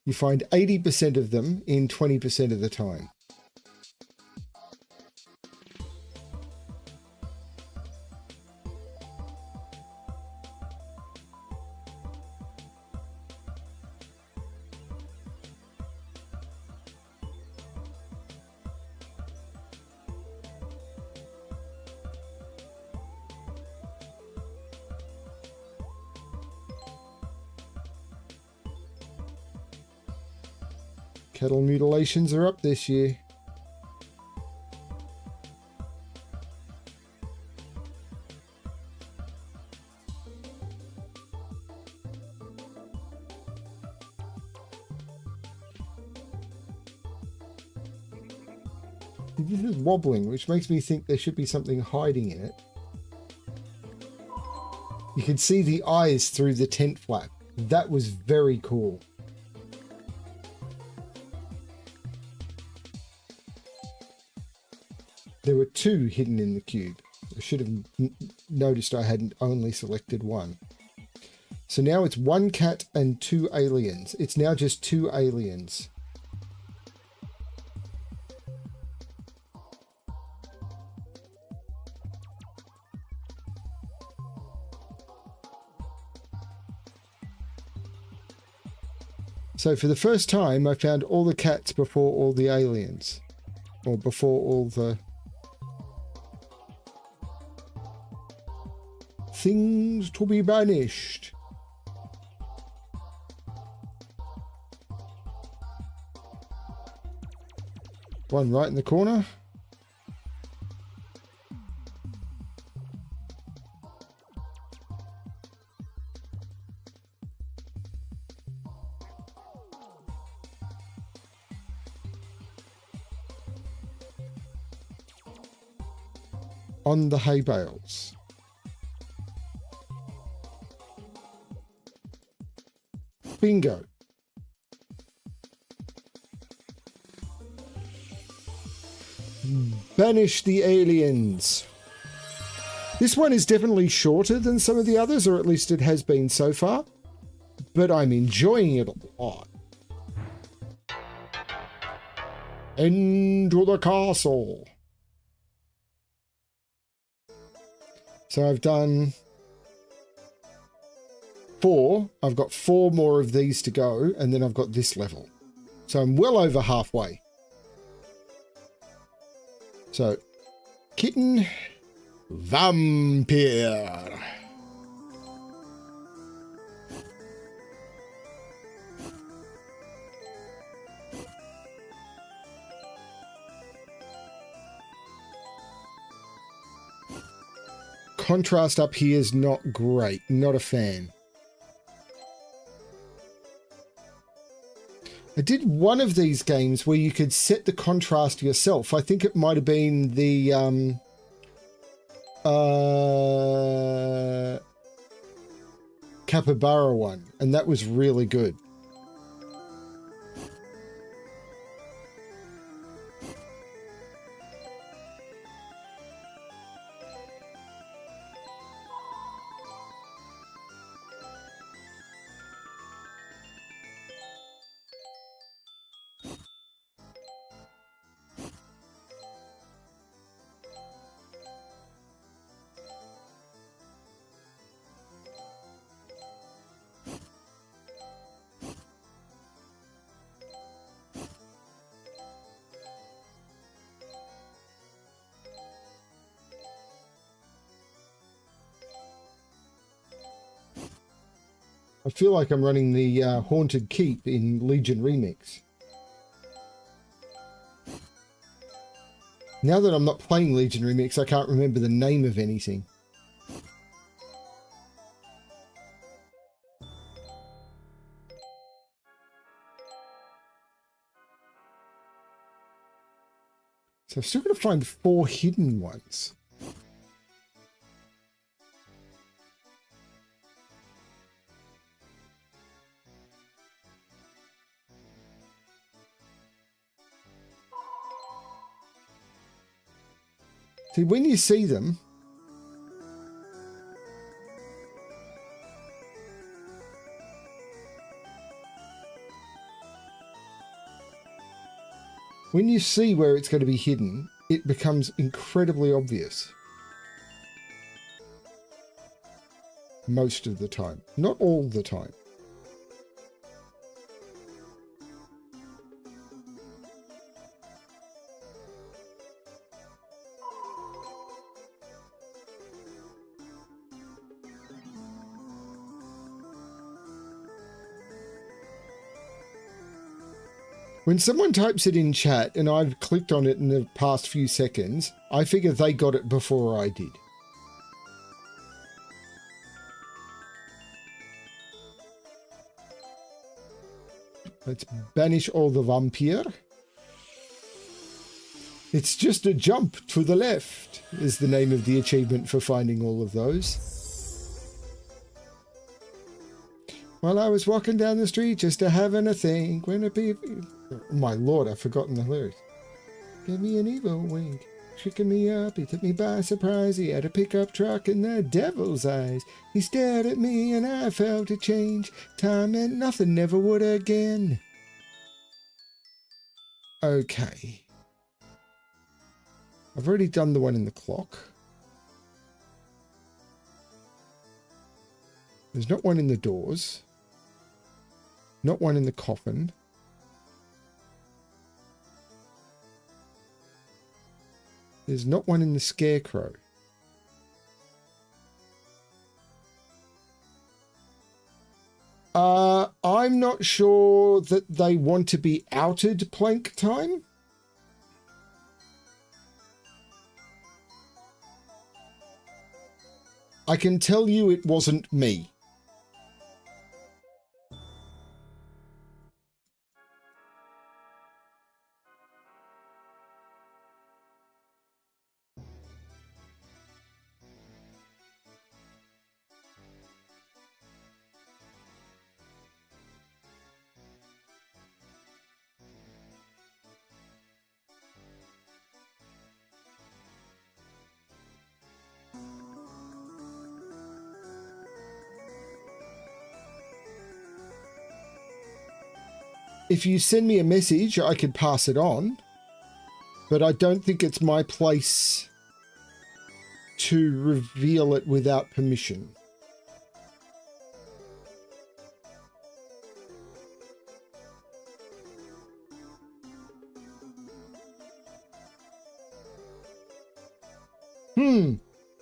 You find 80% of them in 20% of the time. Cattle mutilations are up this year. This is wobbling, which makes me think there should be something hiding in it. You can see the eyes through the tent flap. That was very cool. There were 2 hidden in the cube. I should have noticed I hadn't only selected 1. So now it's 1 cat and 2 aliens. It's now just 2 aliens. So for the first time, I found all the cats before all the aliens. Or before all the things to be banished. One right in the corner. On the hay bales. Bingo. Banish the aliens. This one is definitely shorter than some of the others, or at least it has been so far, but I'm enjoying it a lot. Into the castle. So I've done 4. I've got 4 more of these to go, and then I've got this level. So I'm well over halfway. So, kitten, vampire. Contrast up here is not great. Not a fan. I did one of these games where you could set the contrast yourself. I think it might have been the Capybara one, and that was really good. I feel like I'm running the Haunted Keep in Legion Remix. Now that I'm not playing Legion Remix, I can't remember the name of anything. So I've still got to find the 4 hidden ones. See, when you see them, when you see where it's going to be hidden, it becomes incredibly obvious. Most of the time. Not all the time. When someone types it in chat and I've clicked on it in the past few seconds, I figure they got it before I did. Let's banish all the vampire. It's just a jump to the left is the name of the achievement for finding all of those. While I was walking down the street just to having a think, when a people... Oh my lord, I've forgotten the lyrics. Give me an evil wink, tricking me up, he took me by surprise, he had a pickup truck and the devil's eyes. He stared at me and I felt a change, time meant nothing, never would again. Okay. I've already done the one in the clock. There's not one in the doors. Not one in the coffin. There's not one in the scarecrow. I'm not sure that they want to be outed plank time. I can tell you it wasn't me. If you send me a message, I could pass it on, but I don't think it's my place to reveal it without permission.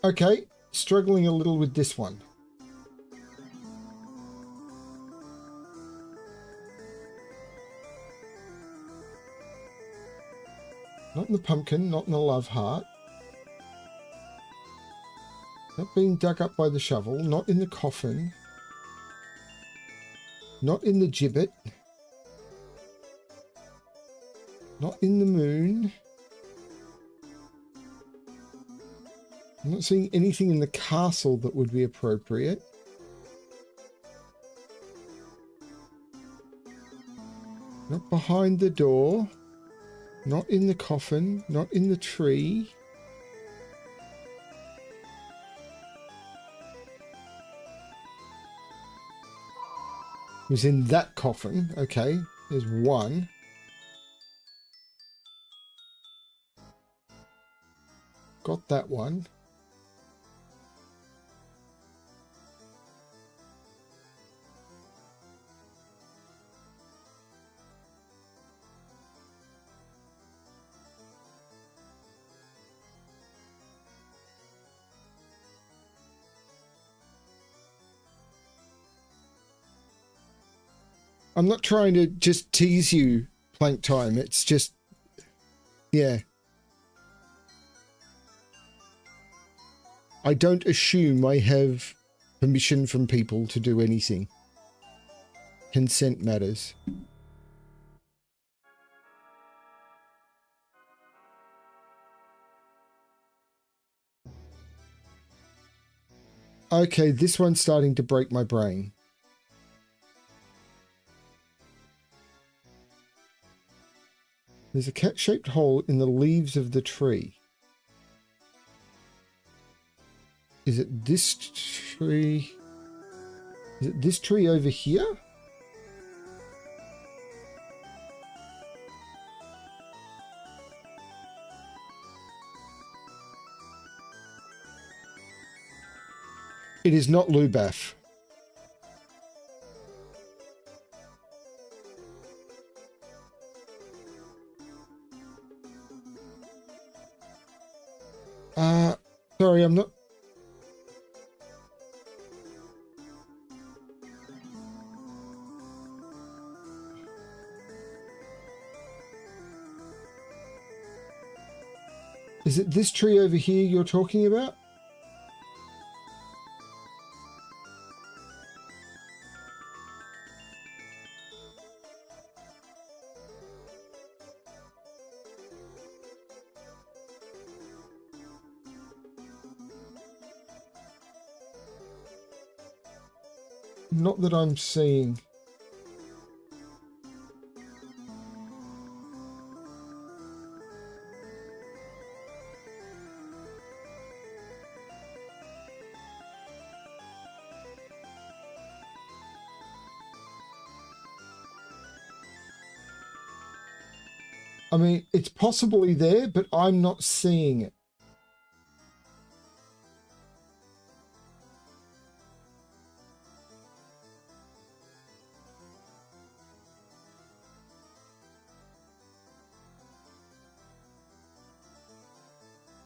Okay, struggling a little with this one. Not in the pumpkin, not in the love heart. Not being dug up by the shovel, not in the coffin. Not in the gibbet. Not in the moon. I'm not seeing anything in the castle that would be appropriate. Not behind the door. Not in the coffin, not in the tree. It was in that coffin. Okay, there's one. Got that one. I'm not trying to just tease you, Plank Time. It's just, yeah. I don't assume I have permission from people to do anything. Consent matters. Okay, this one's starting to break my brain. There's a cat-shaped hole in the leaves of the tree. Is it this tree? Is it this tree over here? It is not Lubaf. Sorry, I'm not... Is it this tree over here you're talking about? Not that I'm seeing. I mean, it's possibly there, but I'm not seeing it.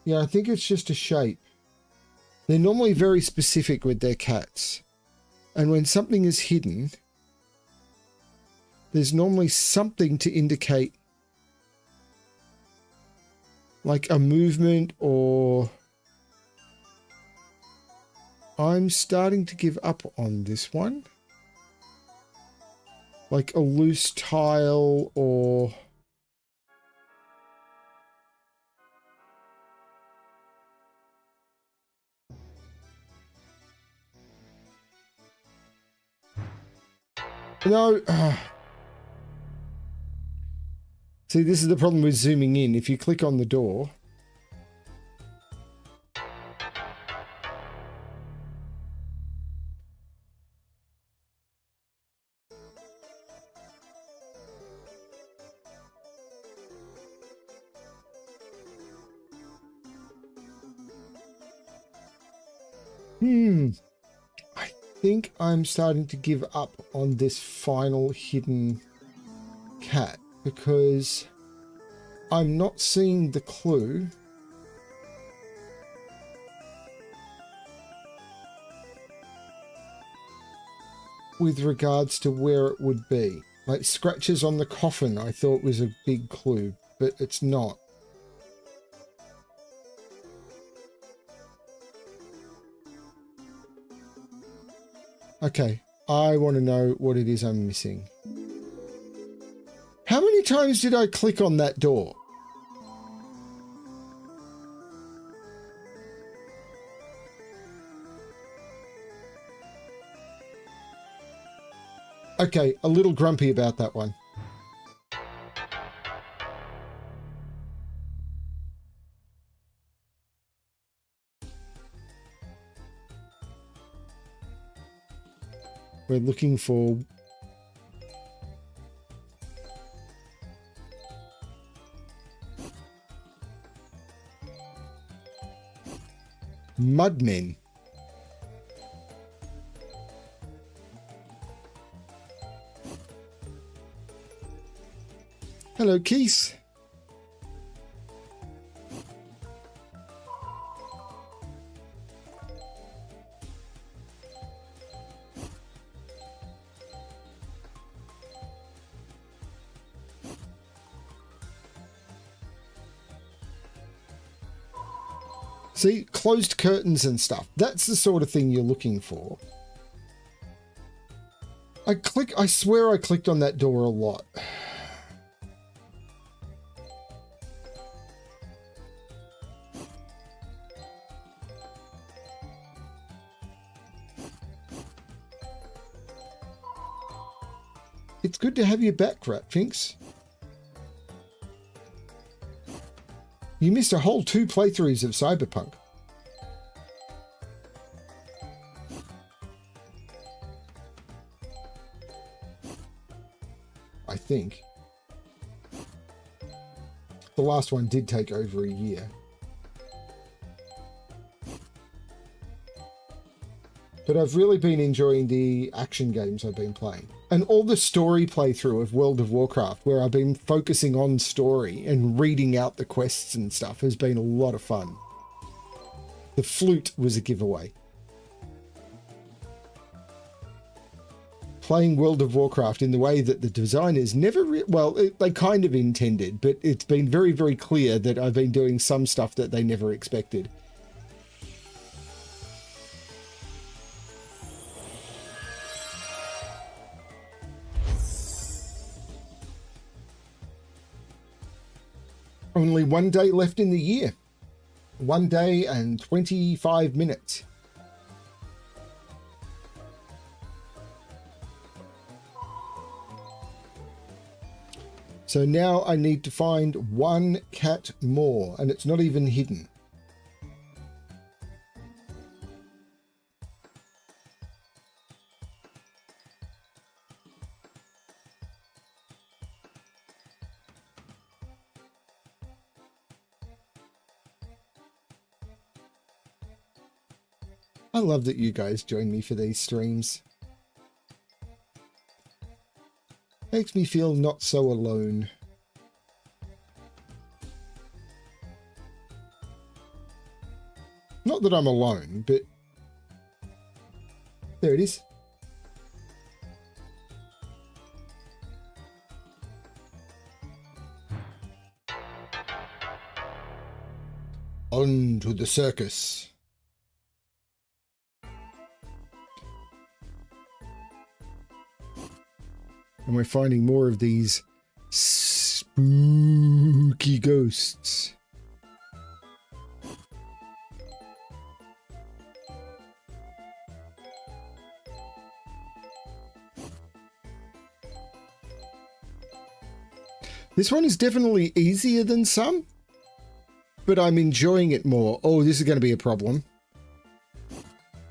Yeah, I think it's just a shape. They're normally very specific with their cats. And when something is hidden, there's normally something to indicate like a movement or... I'm starting to give up on this one. Like a loose tile or... No. See, this is the problem with zooming in. If you click on the door... I think I'm starting to give up on this final hidden cat because I'm not seeing the clue. With regards to where it would be. Like scratches on the coffin I thought was a big clue, but it's not. Okay, I want to know what it is I'm missing. How many times did I click on that door? Okay, a little grumpy about that one. We're looking for... Mudmen. Hello, Keith. See, closed curtains and stuff. That's the sort of thing you're looking for. I swear I clicked on that door a lot. It's good to have you back, Ratfinks. You missed a whole 2 playthroughs of Cyberpunk. I think. The last one did take over a year. But I've really been enjoying the action games I've been playing. And all the story playthrough of World of Warcraft, where I've been focusing on story and reading out the quests and stuff, has been a lot of fun. The flute was a giveaway. Playing World of Warcraft in the way that the designers never... they kind of intended, but it's been very, very clear that I've been doing some stuff that they never expected. Only 1 day left in the year. 1 day and 25 minutes. So now I need to find 1 cat more, and it's not even hidden. I love that you guys join me for these streams. Makes me feel not so alone. Not that I'm alone, but there it is. On to the circus. And we're finding more of these spooky ghosts. This one is definitely easier than some, but I'm enjoying it more. Oh, this is going to be a problem.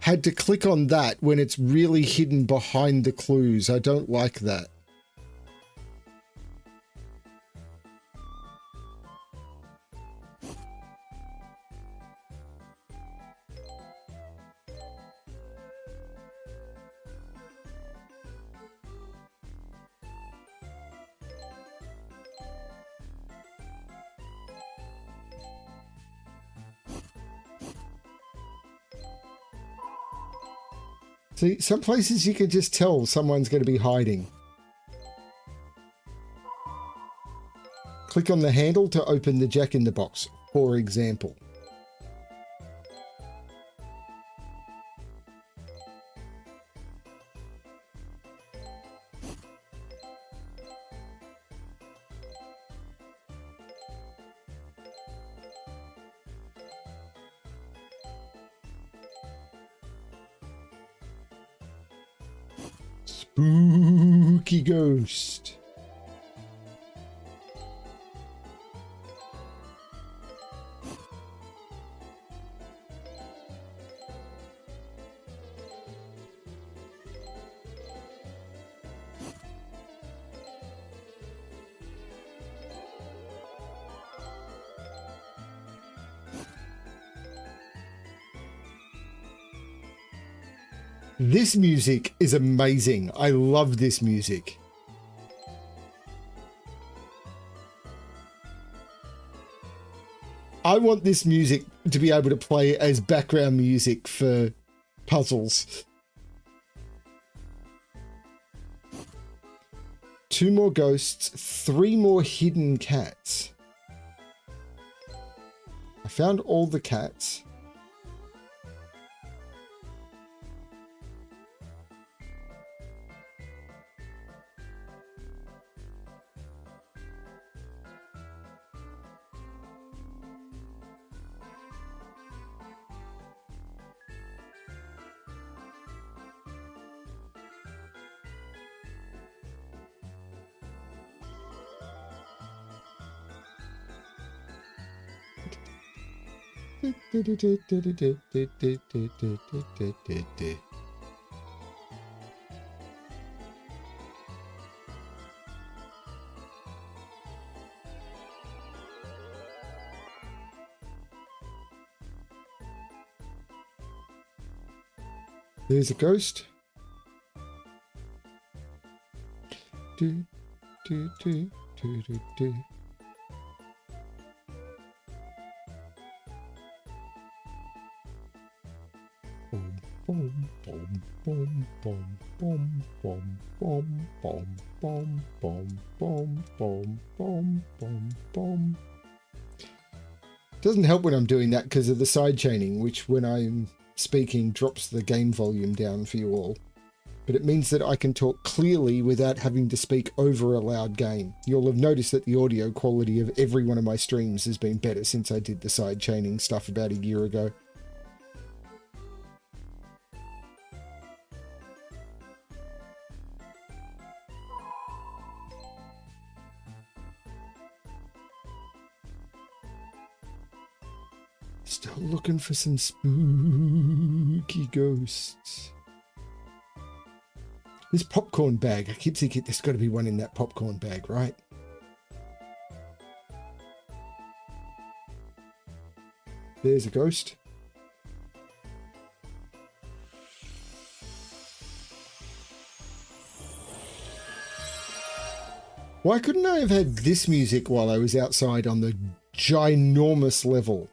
Had to click on that when it's really hidden behind the clues. I don't like that. See, some places you can just tell someone's going to be hiding. Click on the handle to open the Jack-in-the-Box, for example. Spooky ghost. This music is amazing. I love this music. I want this music to be able to play as background music for puzzles. 2 more ghosts, 3 more hidden cats. I found all the cats. There's a ghost. Do, do, do, do, do, do. Boom, boom, boom, boom, boom, boom, boom, boom, boom, boom, boom, boom, boom, boom, boom. Doesn't help when I'm doing that because of the side chaining, which when I'm speaking drops the game volume down for you all. But it means that I can talk clearly without having to speak over a loud game. You'll have noticed that the audio quality of every one of my streams has been better since I did the side chaining stuff about a year ago. Still looking for some spooky ghosts. This popcorn bag, I keep thinking there's got to be one in that popcorn bag, right? There's a ghost. Why couldn't I have had this music while I was outside on the ginormous level?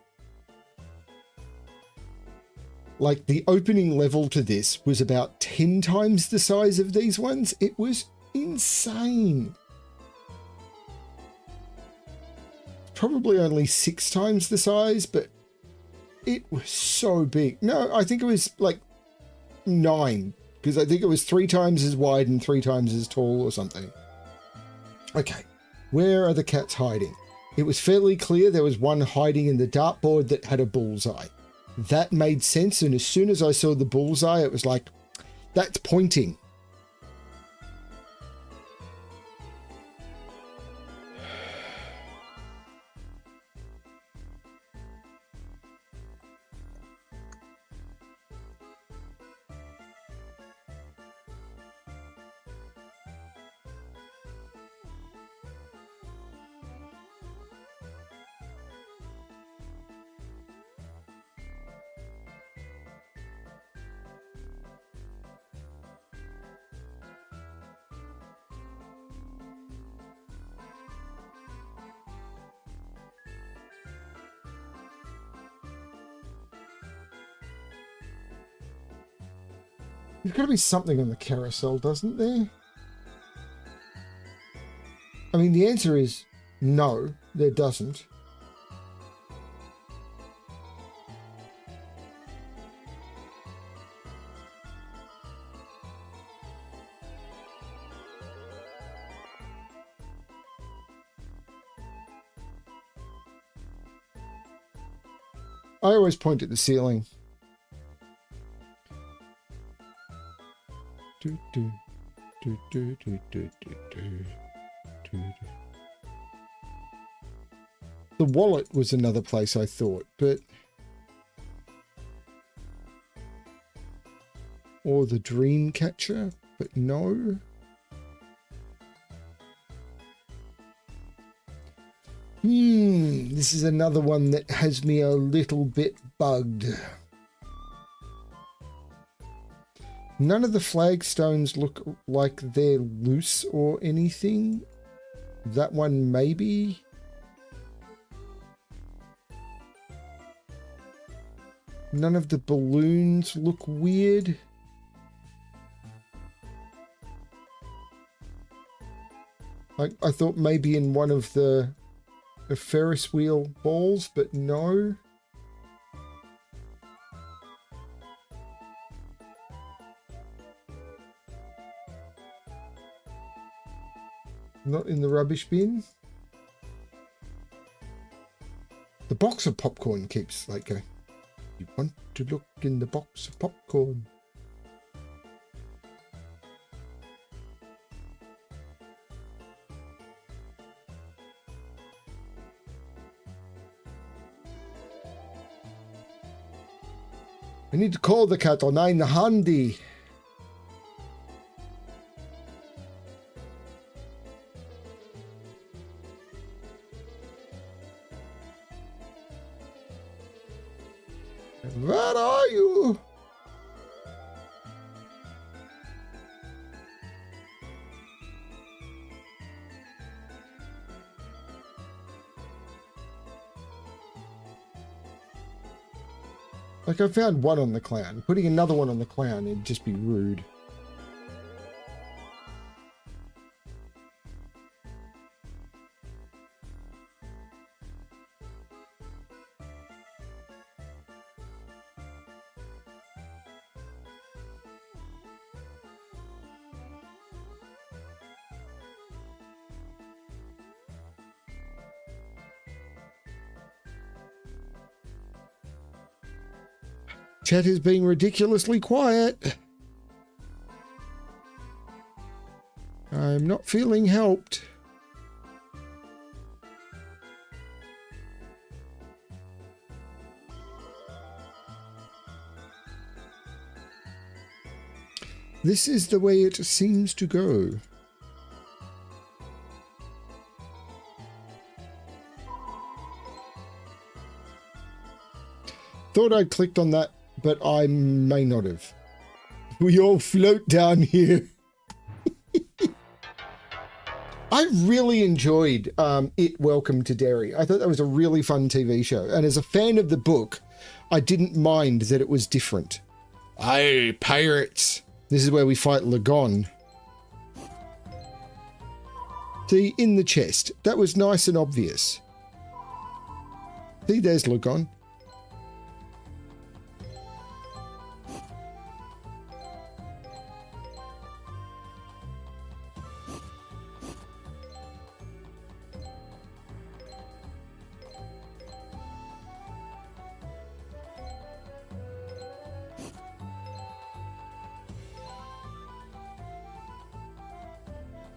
Like, the opening level to this was about 10 times the size of these ones. It was insane. Probably only 6 times the size, but it was so big. No, I think it was like 9, because I think it was 3 times as wide and 3 times as tall or something. Okay, where are the cats hiding? It was fairly clear there was one hiding in the dartboard that had a bullseye. That made sense, and as soon as I saw the bullseye, it was like, that's pointing. There's got to be something on the carousel, doesn't there? I mean, the answer is no, there doesn't. I always point at the ceiling. The wallet was another place I thought, but... Or the dream catcher, but no. This is another one that has me a little bit bugged. None of the flagstones look like they're loose or anything. That one maybe. None of the balloons look weird. I thought maybe in one of the Ferris wheel balls, but no. Not in the rubbish bin. The box of popcorn keeps like going, you want to look in the box of popcorn. I need to call the cat on 9 handy. Where are you? Like, I found one on the clown. Putting another one on the clown, it'd just be rude. Chat is being ridiculously quiet. I'm not feeling helped. This is the way it seems to go. Thought I'd clicked on that, but I may not have. We all float down here. I really enjoyed It Welcome to Derry. I thought that was a really fun TV show. And as a fan of the book, I didn't mind that it was different. Aye, pirates. This is where we fight Lagon. See, in the chest. That was nice and obvious. See, there's Lagon.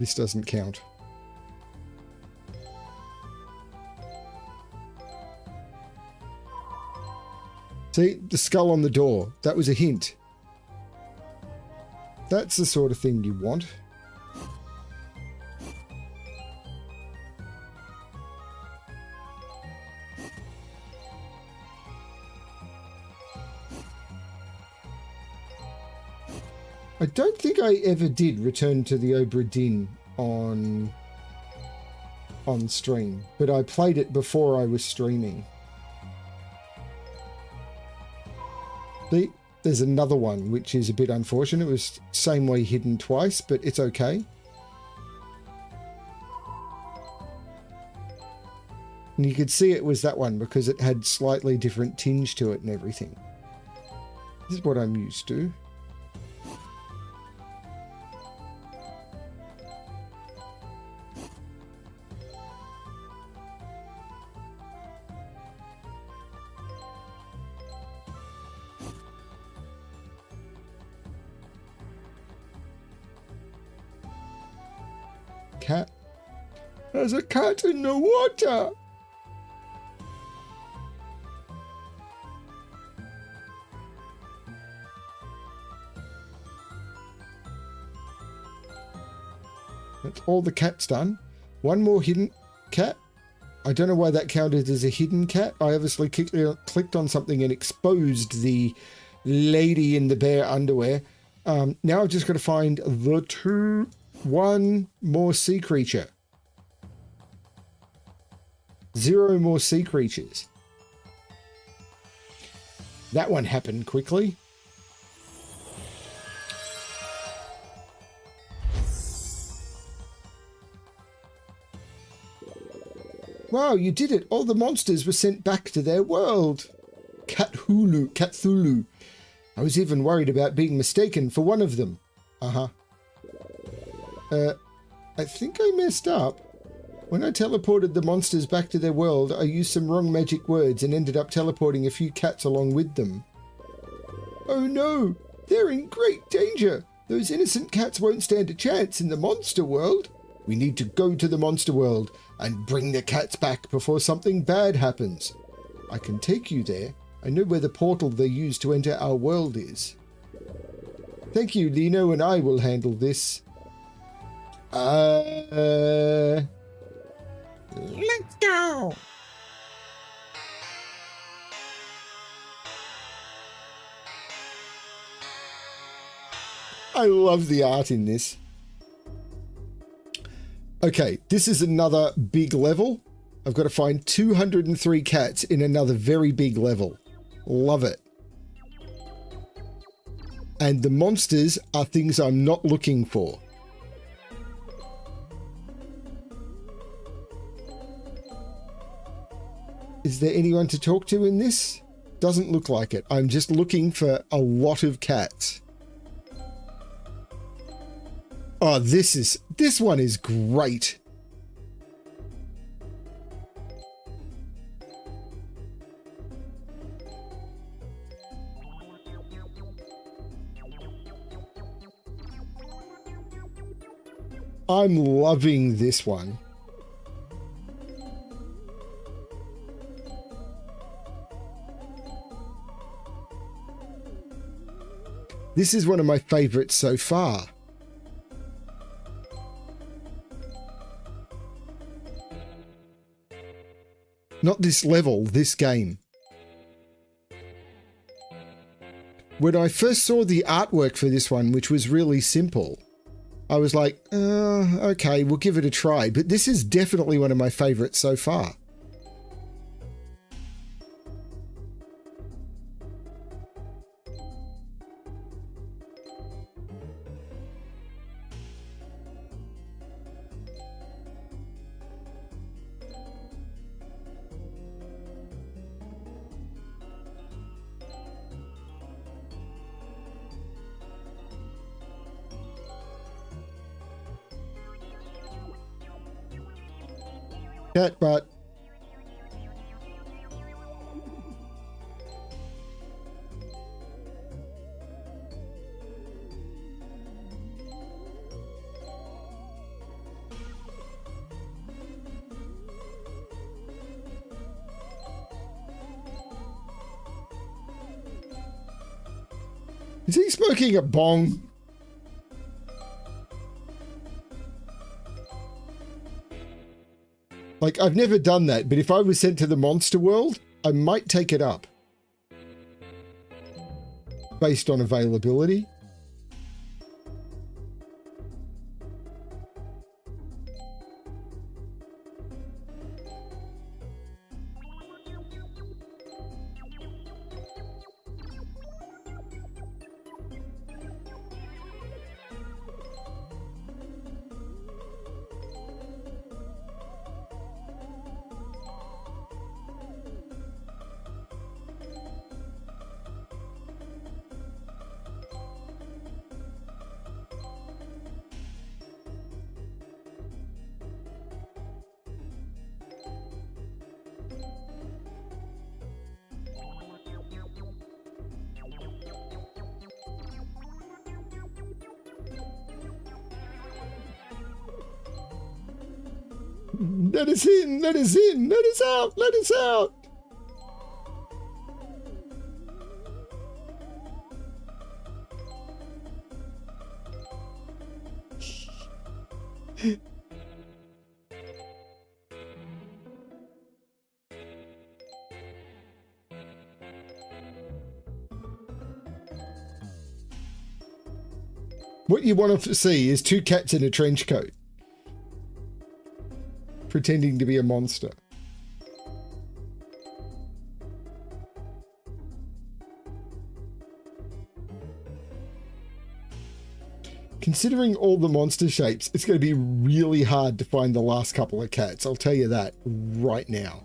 This doesn't count. See, the skull on the door. That was a hint. That's the sort of thing you want. I don't think I ever did return to the Obra Dinn on stream, but I played it before I was streaming. See, there's another one, which is a bit unfortunate. It was same way hidden twice, but it's okay. And you could see it was that one because it had slightly different tinge to it and everything. This is what I'm used to. Cat. There's a cat in the water. That's all the cat's done. One more hidden cat. I don't know why that counted as a hidden cat. I obviously clicked on something and exposed the lady in the bear underwear. Now I've just got to find the one more sea creature. 0 more sea creatures. That one happened quickly. Wow, you did it. All the monsters were sent back to their world. Cthulhu. I was even worried about being mistaken for one of them. I think I messed up. When I teleported the monsters back to their world, I used some wrong magic words and ended up teleporting a few cats along with them. Oh no, they're in great danger. Those innocent cats won't stand a chance in the monster world. We need to go to the monster world and bring the cats back before something bad happens. I can take you there, I know where the portal they use to enter our world is. Thank you, Lino, and I will handle this. Let's go! I love the art in this. Okay, this is another big level. I've got to find 203 cats in another very big level. Love it. And the monsters are things I'm not looking for. Is there anyone to talk to in this? Doesn't look like it. I'm just looking for a lot of cats. Oh, this one is great. I'm loving this one. This is one of my favorites so far. Not this level, this game. When I first saw the artwork for this one, which was really simple, I was like, okay, we'll give it a try. But this is definitely one of my favorites so far. Cat butt. Is he smoking a bong? Like, I've never done that, but if I was sent to the monster world, I might take it up. Based on availability. Let us in, let us in, let us out, let us out. What you want to see is two cats in a trench coat, pretending to be a monster. Considering all the monster shapes, it's going to be really hard to find the last couple of cats. I'll tell you that right now.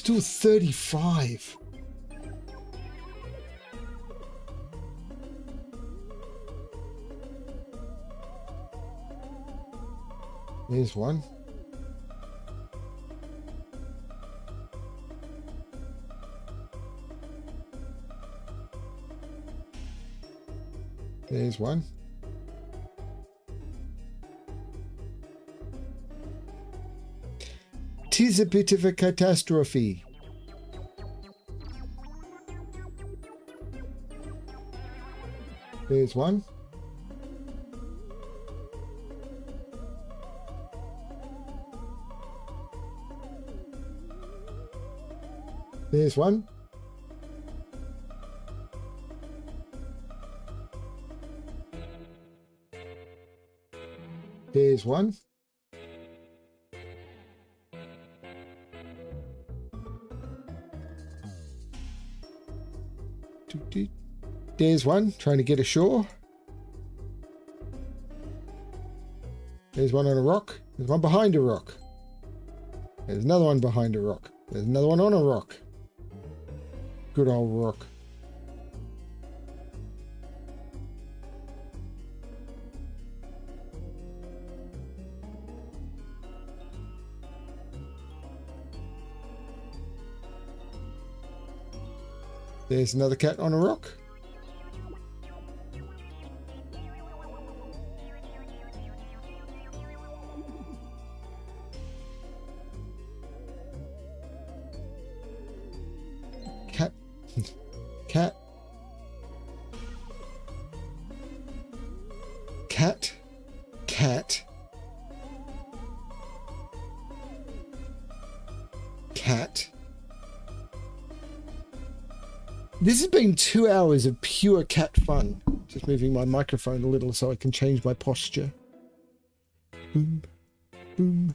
still 35. There's one. There's one. Tis a bit of a catastrophe. There's one. There's one. There's one. There's one trying to get ashore. There's one on a rock. There's one behind a rock. There's another one behind a rock. There's another one on a rock. Good old rock. There's another cat on a rock. Cat. Cat. Cat. Cat. Cat. This has been 2 hours of pure cat fun. Just moving my microphone a little so I can change my posture. Boom, boom,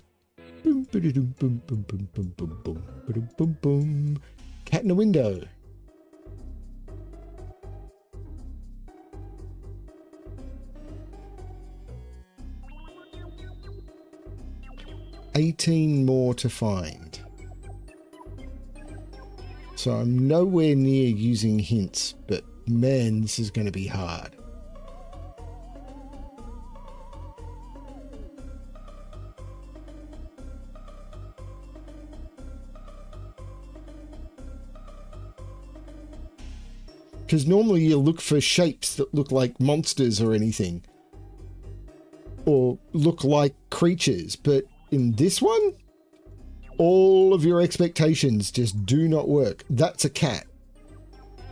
boom, boom, boom, boom, boom, boom, boom, boom, boom, boom, boom. Cat in the window. $18 more to find. So I'm nowhere near using hints, but man, this is going to be hard. Because normally you look for shapes that look like monsters or anything. Or look like creatures, but in this one, all of your expectations just do not work. That's a cat.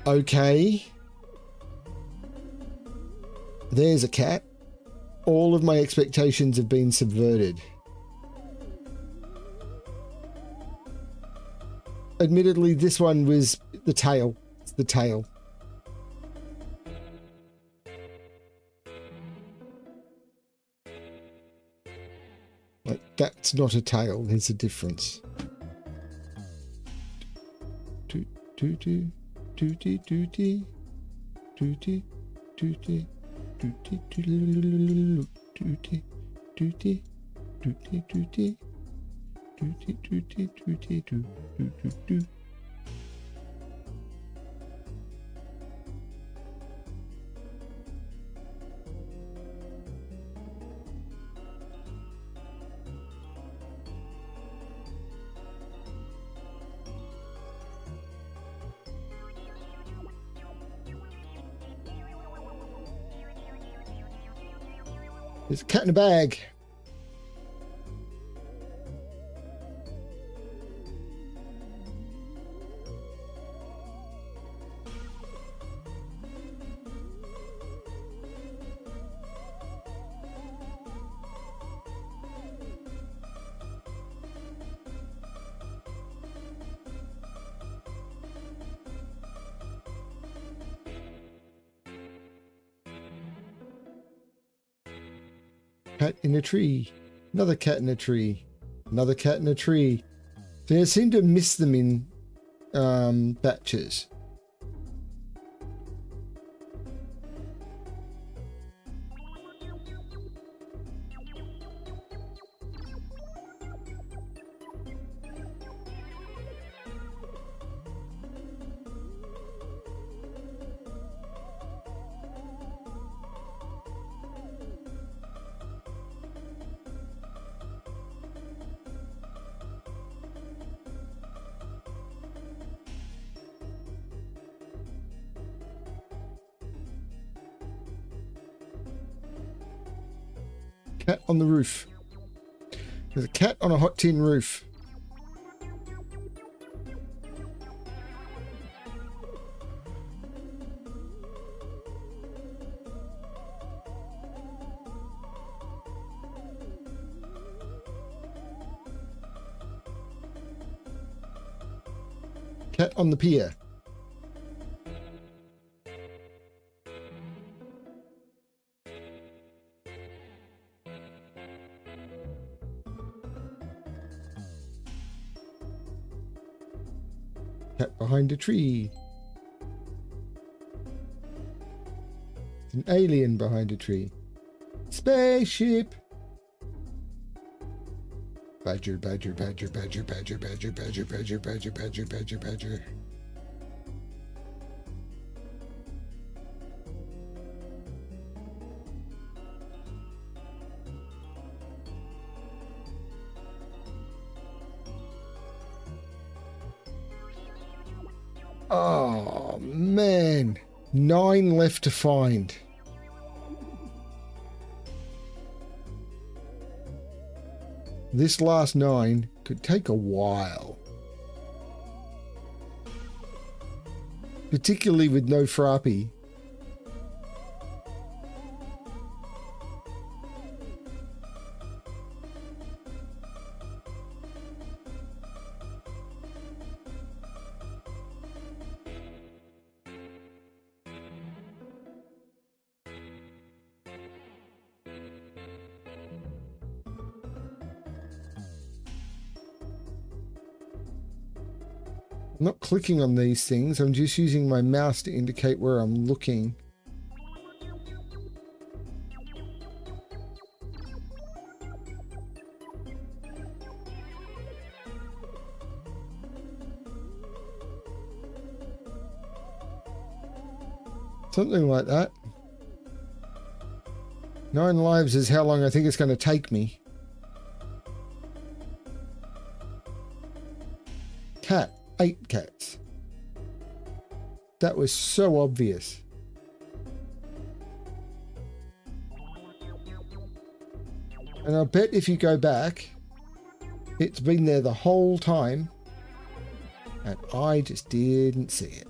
Okay. There's a cat. All of my expectations have been subverted. Admittedly, this one was the tail. It's the tail. Like, that's not a tail. There's a difference. Tootie, tootie, tootie, tootie, tootie, tootie, tootie, tootie, tootie, tootie, tootie, tootie, tootie, tootie, tootie. There's a cat in a bag. Cat in a tree. Another cat in a tree. Another cat in a tree. So I seem to miss them in batches. Cat on the roof. There's a cat on a hot tin roof. Cat on the pier. Cat behind a tree. It's an alien behind a tree. Spaceship. Badger, badger, badger, badger, badger, badger, badger, badger, badger, badger, badger, badger. Oh, man. 9 left to find. This last 9 could take a while. Particularly with no Frappy. I'm not clicking on these things, I'm just using my mouse to indicate where I'm looking. Something like that. 9 lives is how long I think it's going to take me. Cat. 8 cats. That was so obvious. And I bet if you go back, it's been there the whole time, and I just didn't see it.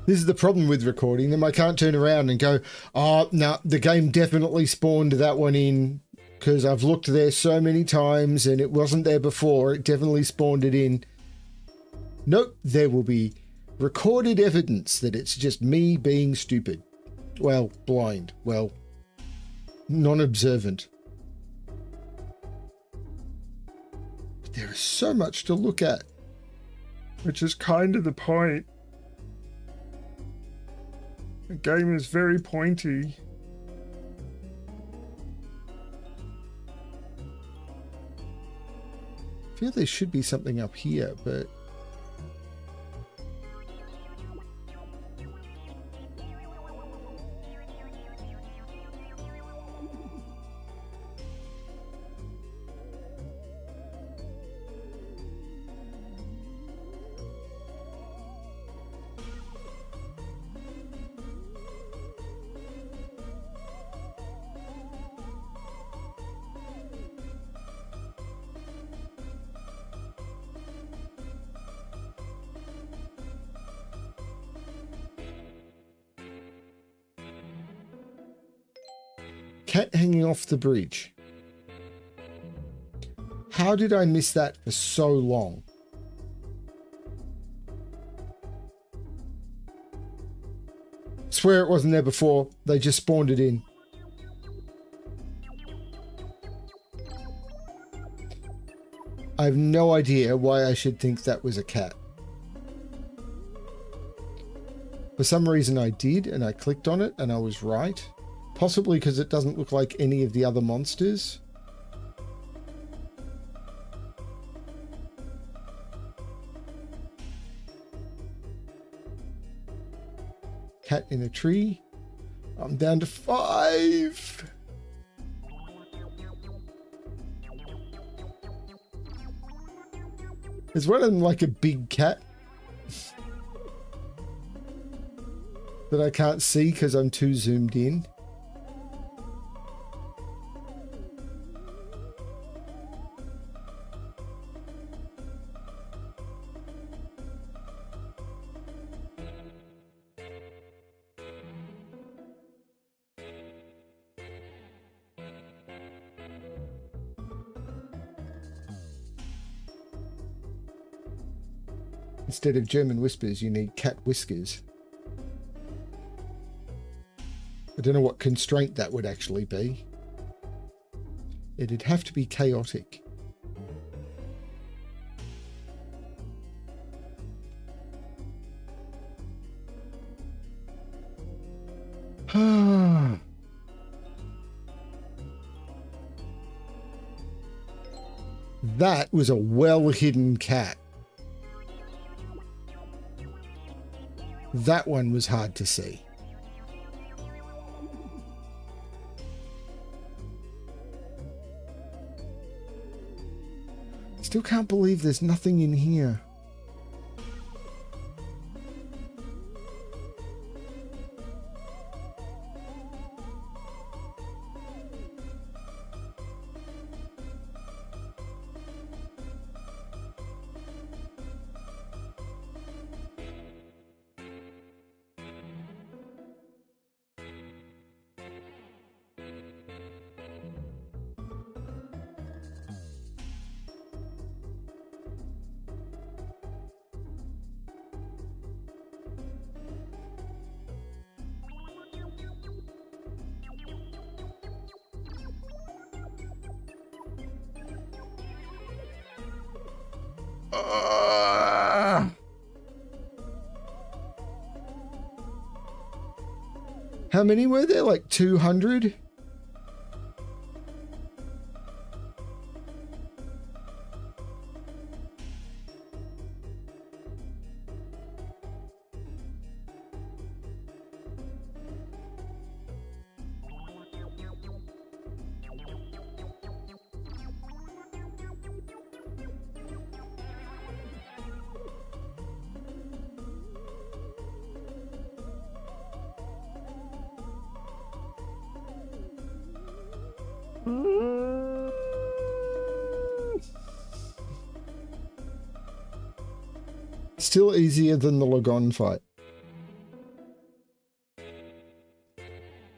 This is the problem with recording them. I can't turn around and go, oh, no, the game definitely spawned that one in because I've looked there so many times and it wasn't there before. It definitely spawned it in. Nope, there will be recorded evidence that it's just me being stupid. Well, blind. Well, non-observant. But there is so much to look at, which is kind of the point. The game is very pointy. I feel there should be something up here, but... Cat hanging off the bridge. How did I miss that for so long? Swear it wasn't there before. They just spawned it in. I have no idea why I should think that was a cat. For some reason I did, and I clicked on it and I was right. Possibly because it doesn't look like any of the other monsters. Cat in a tree. I'm down to 5. Is one of them like a big cat that I can't see because I'm too zoomed in? Instead of German whispers, you need cat whiskers. I don't know what constraint that would actually be. It'd have to be chaotic. That was a well-hidden cat. That one was hard to see. Still can't believe there's nothing in here. How many were there? Like 200? Still easier than the Lagon fight.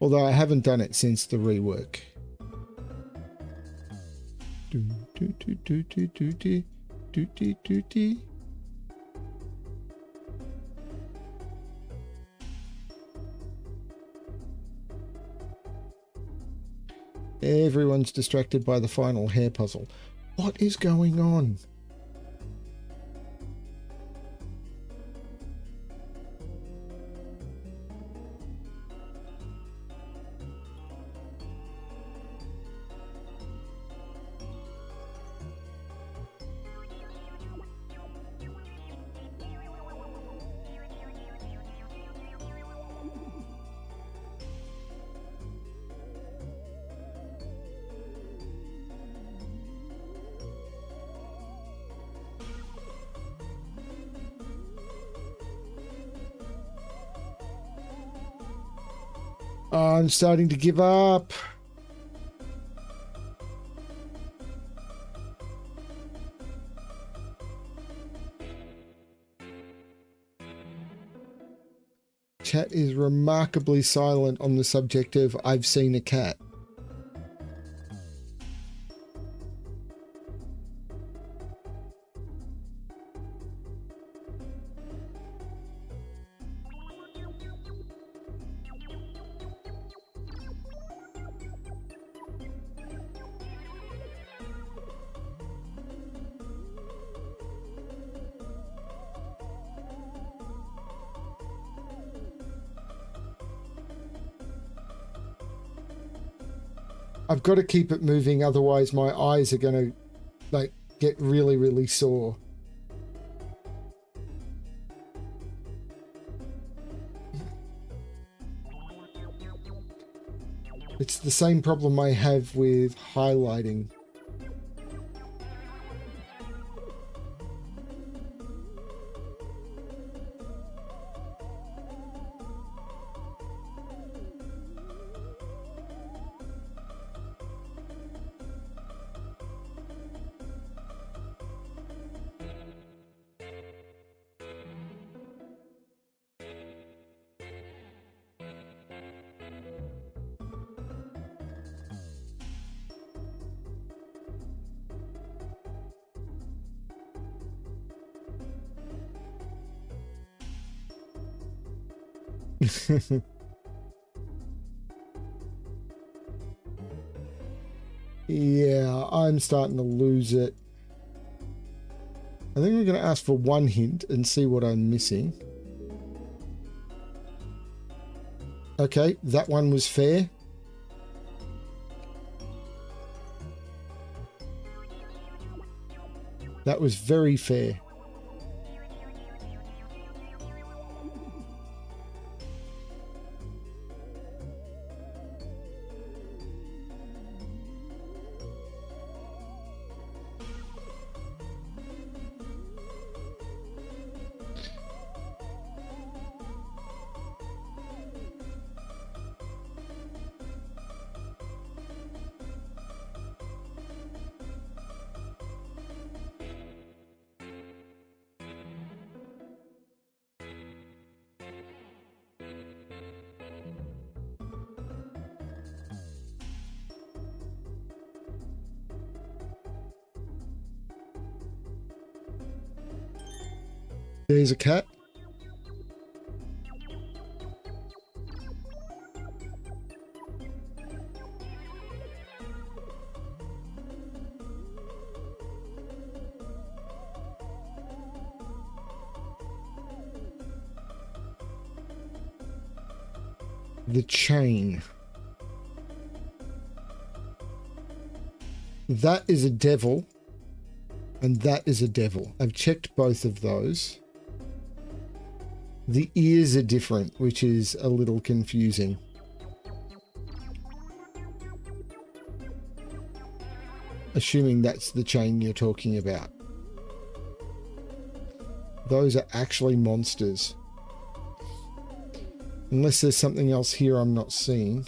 Although I haven't done it since the rework. Everyone's distracted by the final hair puzzle. What is going on? I'm starting to give up. Chat is remarkably silent on the subject of I've seen a cat. I've got to keep it moving, otherwise my eyes are going to like get really, really sore. It's the same problem I have with highlighting. Yeah, I'm starting to lose it. I think we're going to ask for one hint and see what I'm missing. Okay, that one was fair. That was very fair. There's a cat. The chain. That is a devil. And that is a devil. I've checked both of those. The ears are different, which is a little confusing. Assuming that's the chain you're talking about. Those are actually monsters. Unless there's something else here I'm not seeing.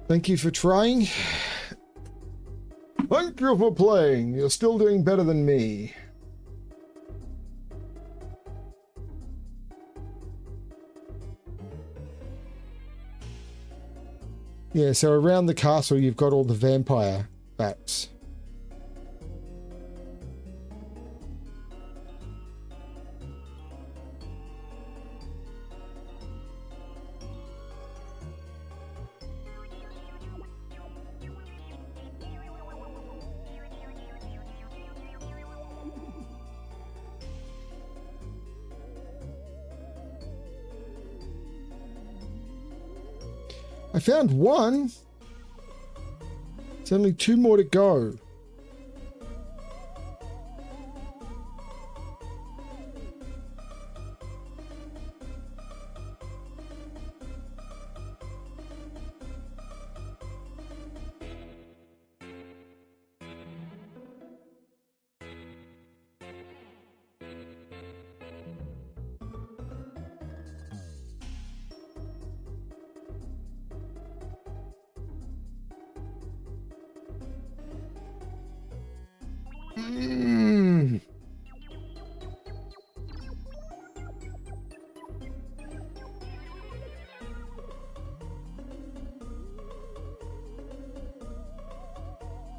Thank you for trying. Thank you for playing. You're still doing better than me. Yeah, so around the castle you've got all the vampire bats. I found one. There's only 2 more to go.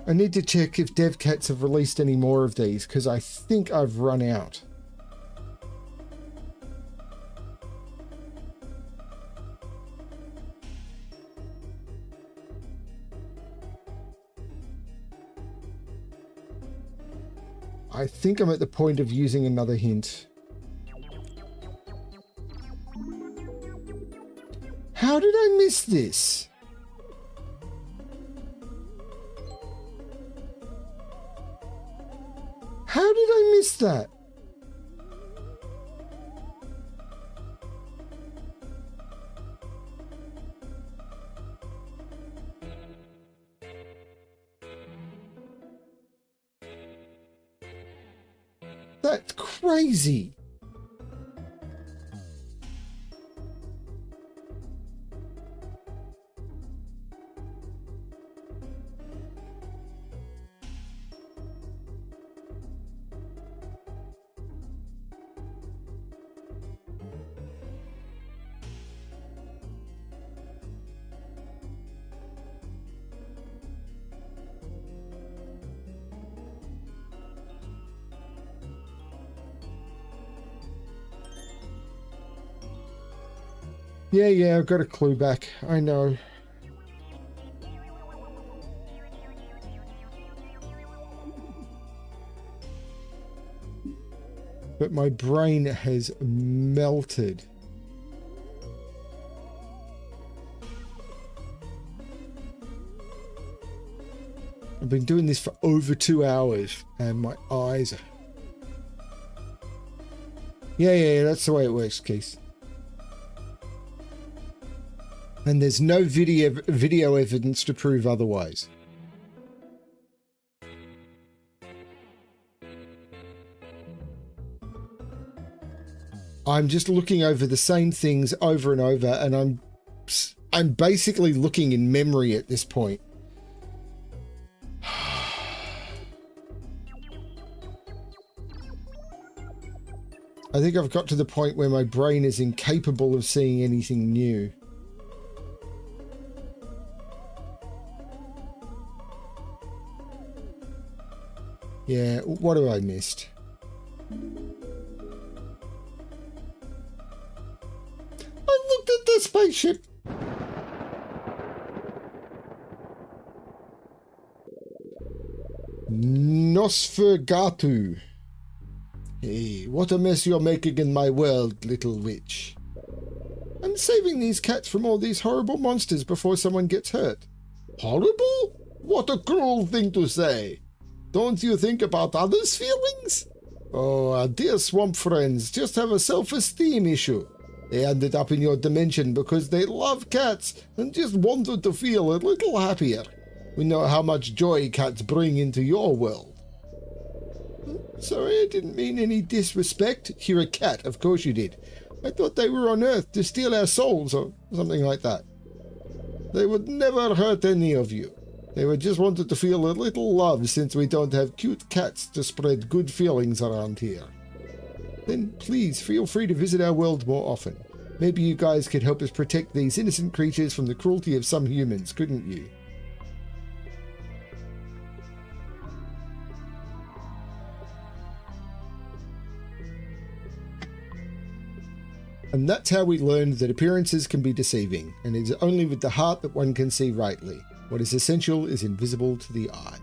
I need to check if Devcats have released any more of these, because I think I've run out. I think I'm at the point of using another hint. How did I miss this? How did I miss that? That's crazy. Yeah, I've got a clue back. I know. But my brain has melted. I've been doing this for over 2 hours and my eyes are... Yeah, that's the way it works, Keith. And there's no video evidence to prove otherwise. I'm just looking over the same things over and over, and I'm basically looking in memory at this point. I think I've got to the point where my brain is incapable of seeing anything new. Yeah, what have I missed? I looked at the spaceship. Nosferatu. Hey, what a mess you're making in my world, little witch. I'm saving these cats from all these horrible monsters before someone gets hurt. Horrible? What a cruel thing to say. Don't you think about others' feelings? Oh, our dear swamp friends just have a self-esteem issue. They ended up in your dimension because they love cats and just wanted to feel a little happier. We know how much joy cats bring into your world. Sorry, I didn't mean any disrespect. You're a cat, of course you did. I thought they were on Earth to steal our souls or something like that. They would never hurt any of you. They would just wanted to feel a little love since we don't have cute cats to spread good feelings around here. Then please feel free to visit our world more often. Maybe you guys could help us protect these innocent creatures from the cruelty of some humans, couldn't you? And that's how we learned that appearances can be deceiving, and it is only with the heart that one can see rightly. What is essential is invisible to the eye.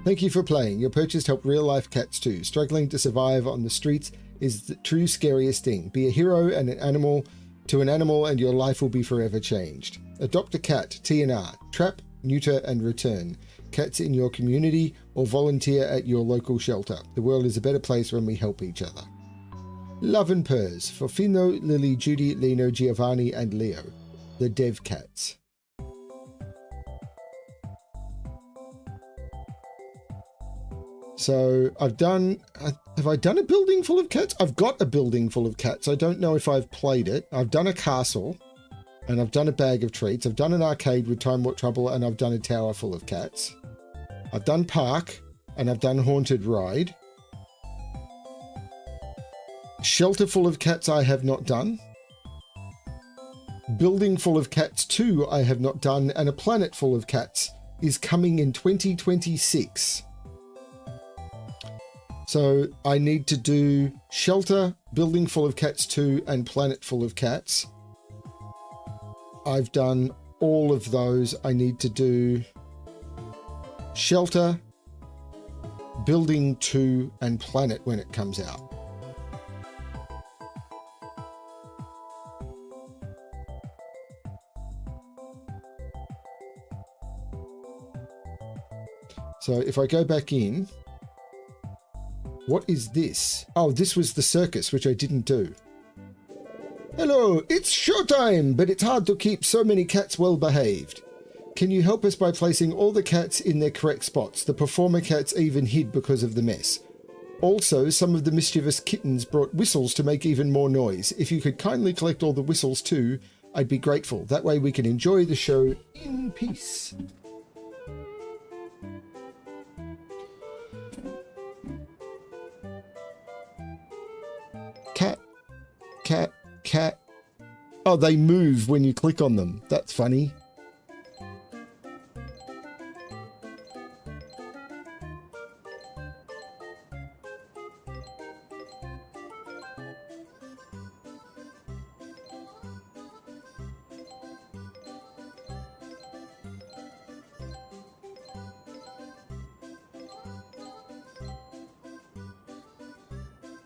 Thank you for playing. Your purchase helped real-life cats too. Struggling to survive on the streets is the true scariest thing. Be a hero and an animal to an animal and your life will be forever changed. Adopt a cat, TNR. Trap, neuter and return cats in your community or volunteer at your local shelter. The world is a better place when we help each other. Love and purrs for Fino, Lily, Judy, Lino, Giovanni and Leo, the Devcats. So have I done a building full of cats? I've got a building full of cats. I don't know if I've played it. I've done a castle. And I've done a bag of treats. I've done an arcade with Time Warp Trouble, and I've done a tower full of cats. I've done park, and I've done haunted ride. Shelter full of cats I have not done. Building full of cats 2 I have not done, and a planet full of cats is coming in 2026. So I need to do shelter, building full of cats 2, and planet full of cats. I've done all of those. I need to do shelter, building 2, and planet when it comes out. So if I go back in, what is this? Oh, this was the circus, which I didn't do. Hello, it's showtime, but it's hard to keep so many cats well behaved. Can you help us by placing all the cats in their correct spots? The performer cats even hid because of the mess. Also, some of the mischievous kittens brought whistles to make even more noise. If you could kindly collect all the whistles too, I'd be grateful. That way we can enjoy the show in peace. Cat. Oh, they move when you click on them. That's funny.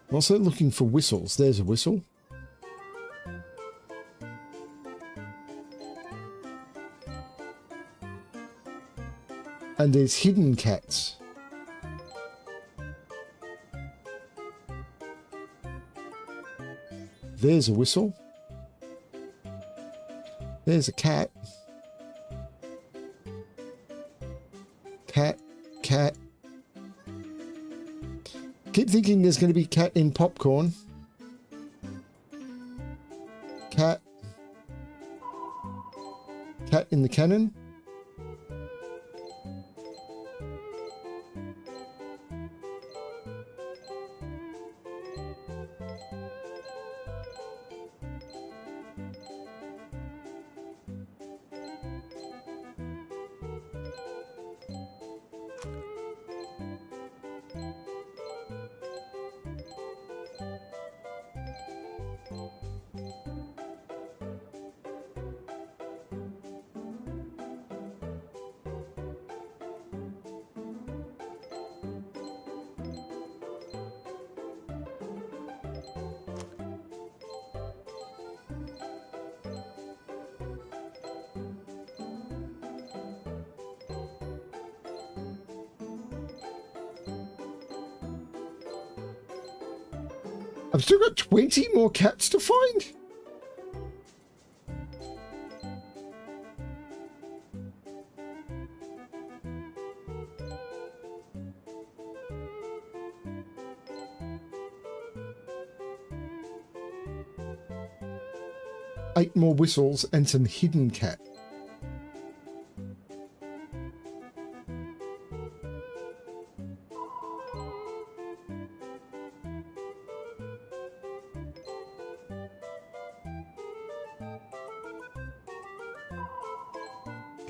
I'm also looking for whistles. There's a whistle. And there's hidden cats. There's a whistle. There's a cat. Cat, cat. Keep thinking there's going to be cat in popcorn. Cat. Cat in the cannon. I've still got 20 more cats to find. Eight more whistles and some hidden cat.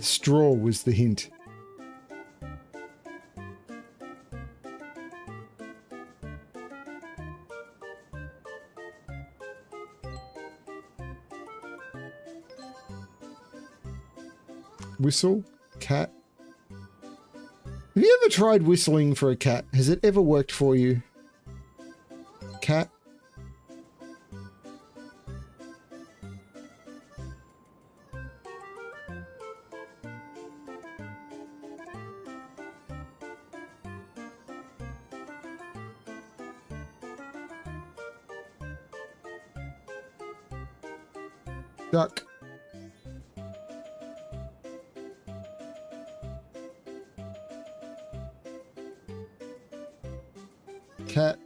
Straw was the hint. Whistle, cat. Have you ever tried whistling for a cat? Has it ever worked for you? Cat. Duck. Cat.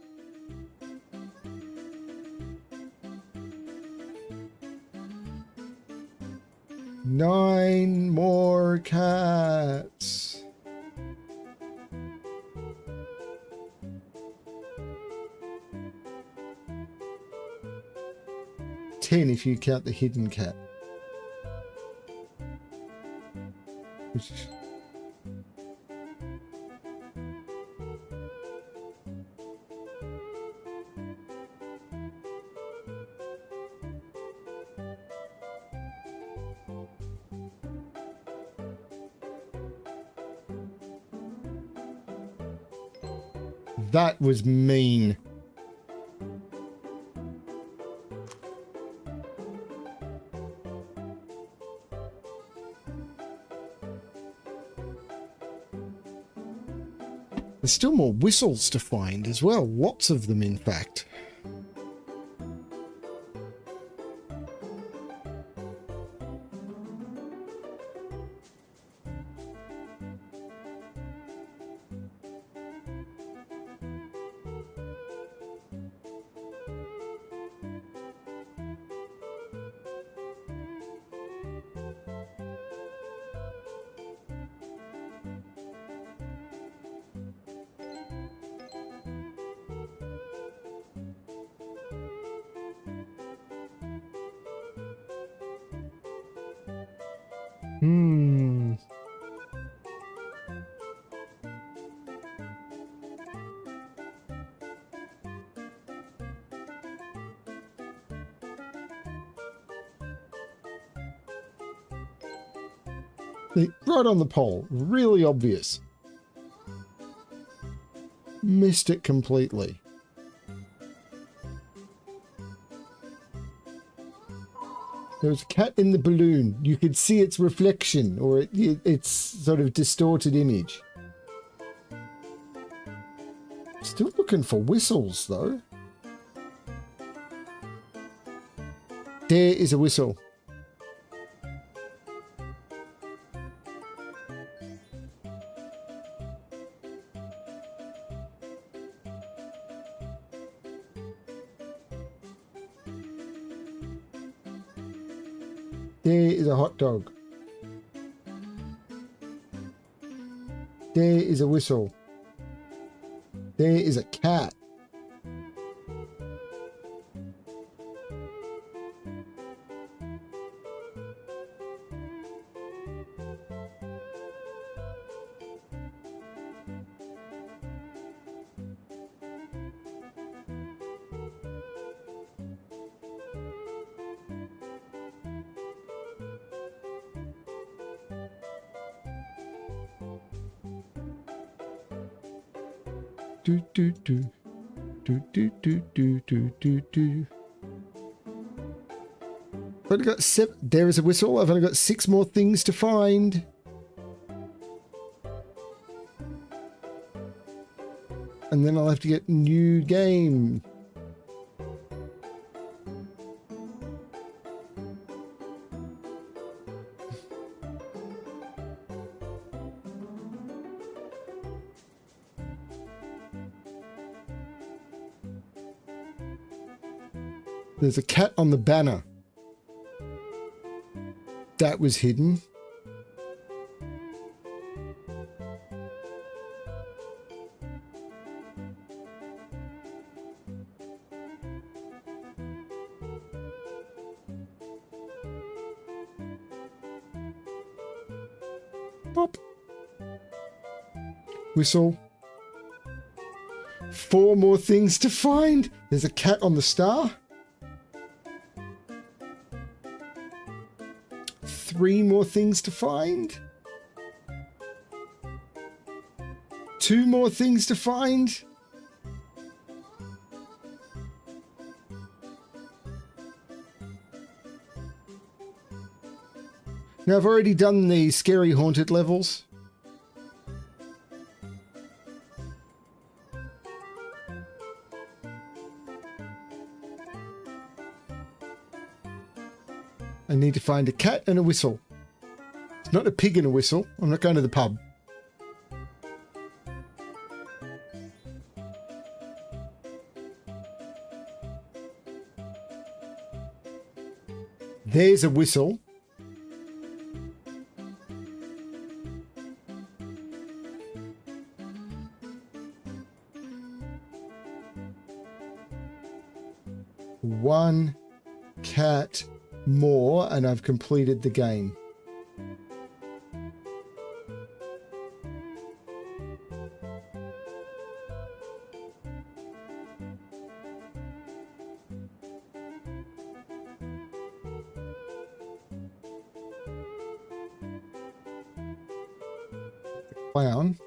Nine more cats. Ten if you count the hidden cat. Which is... That was mean. There's still more whistles to find as well. Lots of them, in fact. Right on the pole. Really obvious. Missed it completely. There was a cat in the balloon. You could see its reflection or its sort of distorted image. Still looking for whistles, though. There is a whistle. There is a hot dog. There is a whistle. There is a cat. Do do do do do do do do do do. I've only got seven. There is a whistle. I've only got 6 more things to find. And then I'll have to get new game. There's a cat on the banner. That was hidden. Pop. Whistle. 4 more things to find. There's a cat on the star. 3 more things to find. 2 more things to find. Now I've already done the scary haunted levels. I need to find a cat and a whistle. It's not a pig and a whistle. I'm not going to the pub. There's a whistle. One cat more and I've completed the game. Clown.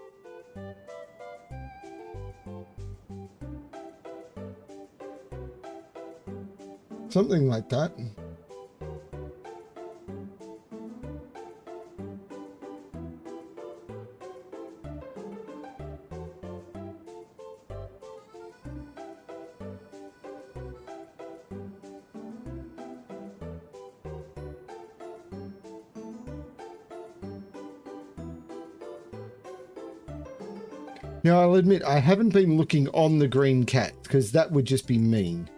Something like that. Now, I'll admit, I haven't been looking on the green cat, because that would just be mean.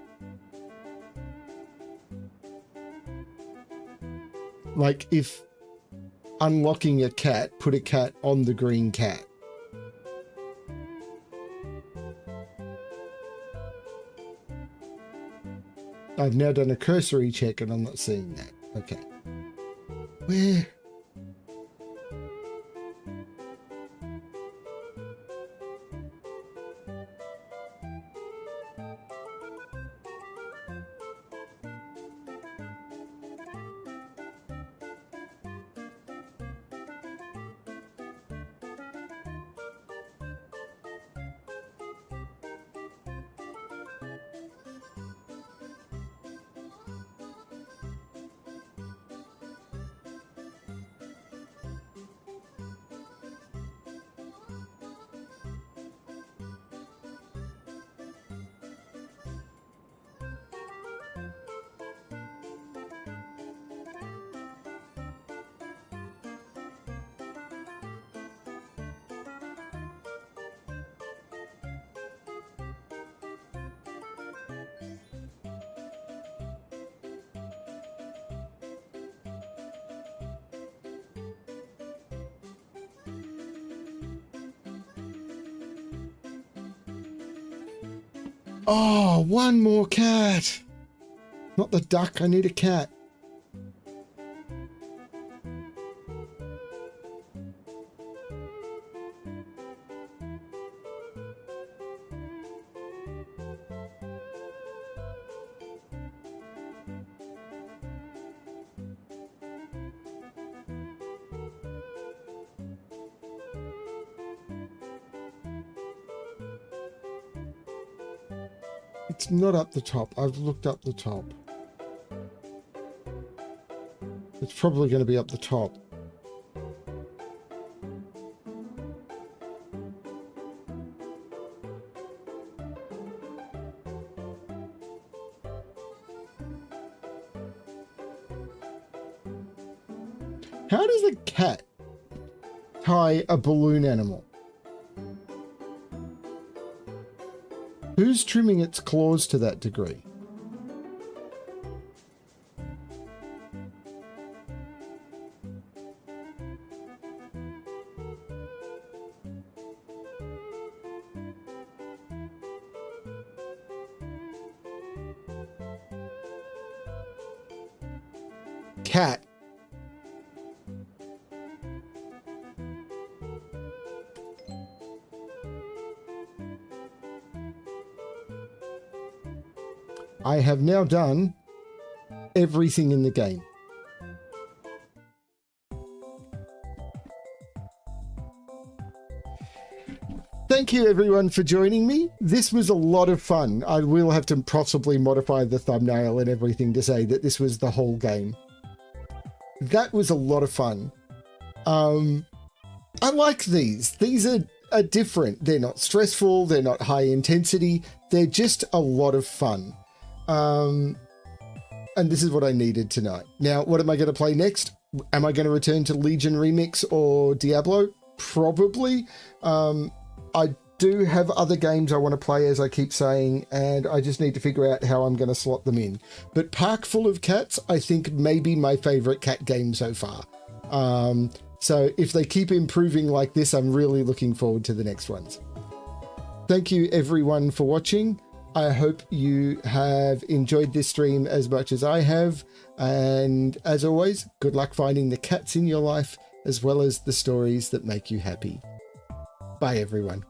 Like, if unlocking a cat, put a cat on the green cat. I've now done a cursory check and I'm not seeing that. Okay. Where? Oh, one more cat. Not the duck, I need a cat. It's not up the top. I've looked up the top. It's probably going to be up the top. How does a cat tie a balloon animal? Who's trimming its claws to that degree? Cat. I have now done everything in the game. Thank you everyone for joining me. This was a lot of fun. I will have to possibly modify the thumbnail and everything to say that this was the whole game. That was a lot of fun. I like these. These are different. They're not stressful. They're not high intensity. They're just a lot of fun. And this is what I needed tonight. Now, what am I going to play next? Am I going to return to Legion Remix or Diablo? Probably. I do have other games I want to play, as I keep saying, and I just need to figure out how I'm going to slot them in. But Park Full of Cats, I think, may be my favorite cat game so far. So if they keep improving like this, I'm really looking forward to the next ones. Thank you everyone for watching. I hope you have enjoyed this stream as much as I have. And as always, good luck finding the cats in your life, as well as the stories that make you happy. Bye, everyone.